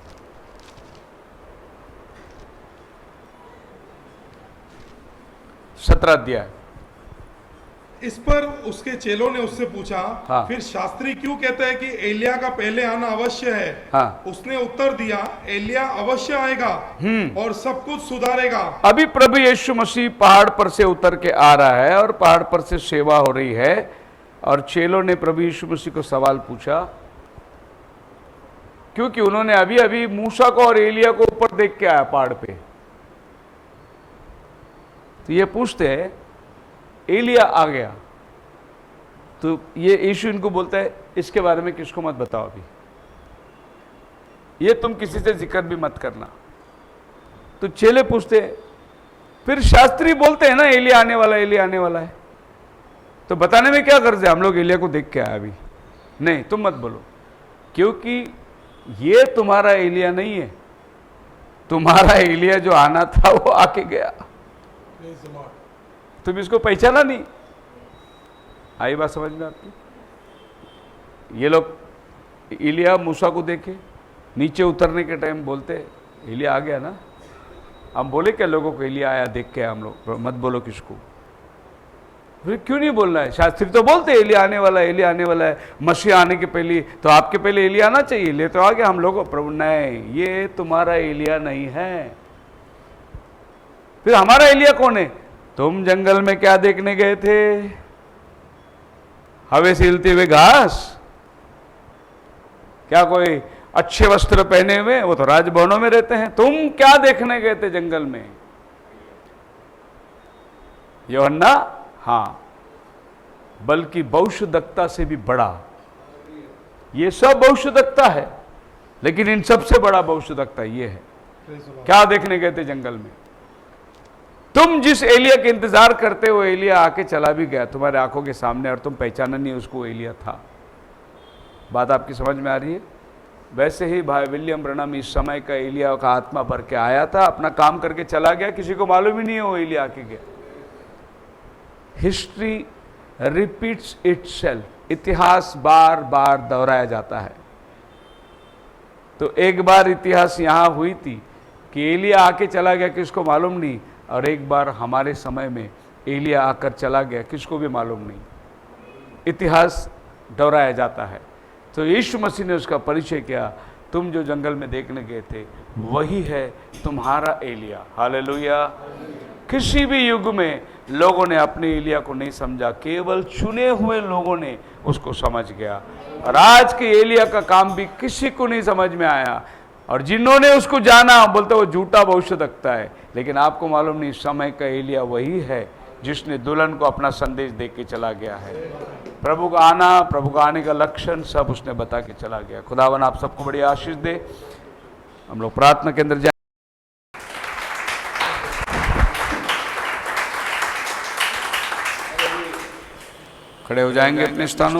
17 अध्याय। इस पर उसके चेलों ने उससे पूछा, हाँ। फिर शास्त्री क्यों कहते हैं कि एलिया का पहले आना अवश्य है? हाँ। उसने उत्तर दिया, एलिया अवश्य आएगा और सब कुछ सुधारेगा। अभी प्रभु यीशु मसीह पहाड़ पर से उतर के आ रहा है और पहाड़ पर से सेवा हो रही है। और चेलों ने प्रभु यीशु मसीह को सवाल पूछा, क्योंकि उन्होंने अभी अभी मूसा को और एलिया को ऊपर देख के आया पहाड़ पे। तो ये पूछते हैं, एलिया आ गया, तो ये यीशु इनको बोलता है, इसके बारे में किसको मत बताओ अभी, ये तुम किसी से जिक्र भी मत करना। तो चेले पूछते हैं, फिर शास्त्री बोलते हैं ना एलिया आने वाला, एलिया आने वाला है, तो बताने में क्या गर्ज है? हम लोग एलिया को देख के आए अभी। नहीं, तुम मत बोलो, क्योंकि ये तुम्हारा एलिया नहीं है। तुम्हारा एलिया जो आना था वो आके गया, तुम इसको पहचाना नहीं। आई बात समझ में आपकी? ये लोग एलिया मूसा को देखे, नीचे उतरने के टाइम बोलते एलिया आ गया ना। हम बोले क्या लोगों को एलिया आया देख के? हम लोग मत बोलो किसको। फिर क्यों नहीं बोलना है? शास्त्री तो बोलते एलिया आने वाला है, एलिया आने वाला है, मसीह आने के पहले, तो आपके पहले एलिया आना चाहिए। ले तो आ गया हम लोगों। प्रभु नहीं, ये तुम्हारा एलिया नहीं है। फिर हमारा एलिया कौन है? तुम जंगल में क्या देखने गए थे? हवा से हिलते हुए घास? क्या कोई अच्छे वस्त्र पहने हुए? वो तो राजभवनों में रहते हैं। तुम क्या देखने गए थे जंगल में? यूहन्ना, हाँ, बल्कि भविष्यद्वक्ता से भी बड़ा। ये सब भविष्यद्वक्ता है, लेकिन इन सबसे बड़ा भविष्यद्वक्ता ये है। क्या देखने गए थे जंगल में? तुम जिस एलिया के इंतजार करते हो, एलिया आके चला भी गया तुम्हारे आंखों के सामने, और तुम पहचाना नहीं उसको एलिया था। बात आपकी समझ में आ रही है? वैसे ही भाई विलियम ब्रनहम इस समय का एलिया का आत्मा भर के आया था, अपना काम करके चला गया, किसी को मालूम ही नहीं है वो एलिया आके गया। हिस्ट्री रिपीट्स इटसेल्फ, इतिहास बार बार दोहराया जाता है। तो एक बार इतिहास यहां हुई थी कि एलिया आके चला गया, किसको मालूम नहीं, और एक बार हमारे समय में एलिया आकर चला गया, किसको भी मालूम नहीं। इतिहास दोहराया जाता है। तो यीशु मसीह ने उसका परिचय किया, तुम जो जंगल में देखने गए थे वही है तुम्हारा एलिया। हालेलुया। किसी भी युग में लोगों ने अपने एलिया को नहीं समझा, केवल चुने हुए लोगों ने उसको समझ गया। और आज के एलिया का काम भी किसी को नहीं समझ में आया, और जिन्होंने उसको जाना बोलते वो झूठा भविष्यद्वक्ता है। लेकिन आपको मालूम नहीं, समय का एलिया वही है जिसने दुल्हन को अपना संदेश दे के चला गया है। प्रभु का आना, प्रभु का आने का लक्षण सब उसने बता के चला गया। खुदावन आप सबको बड़ी आशीष दे। हम लोग प्रार्थना के अंदर जाए। खड़े हो जाएंगे अपने स्थानों।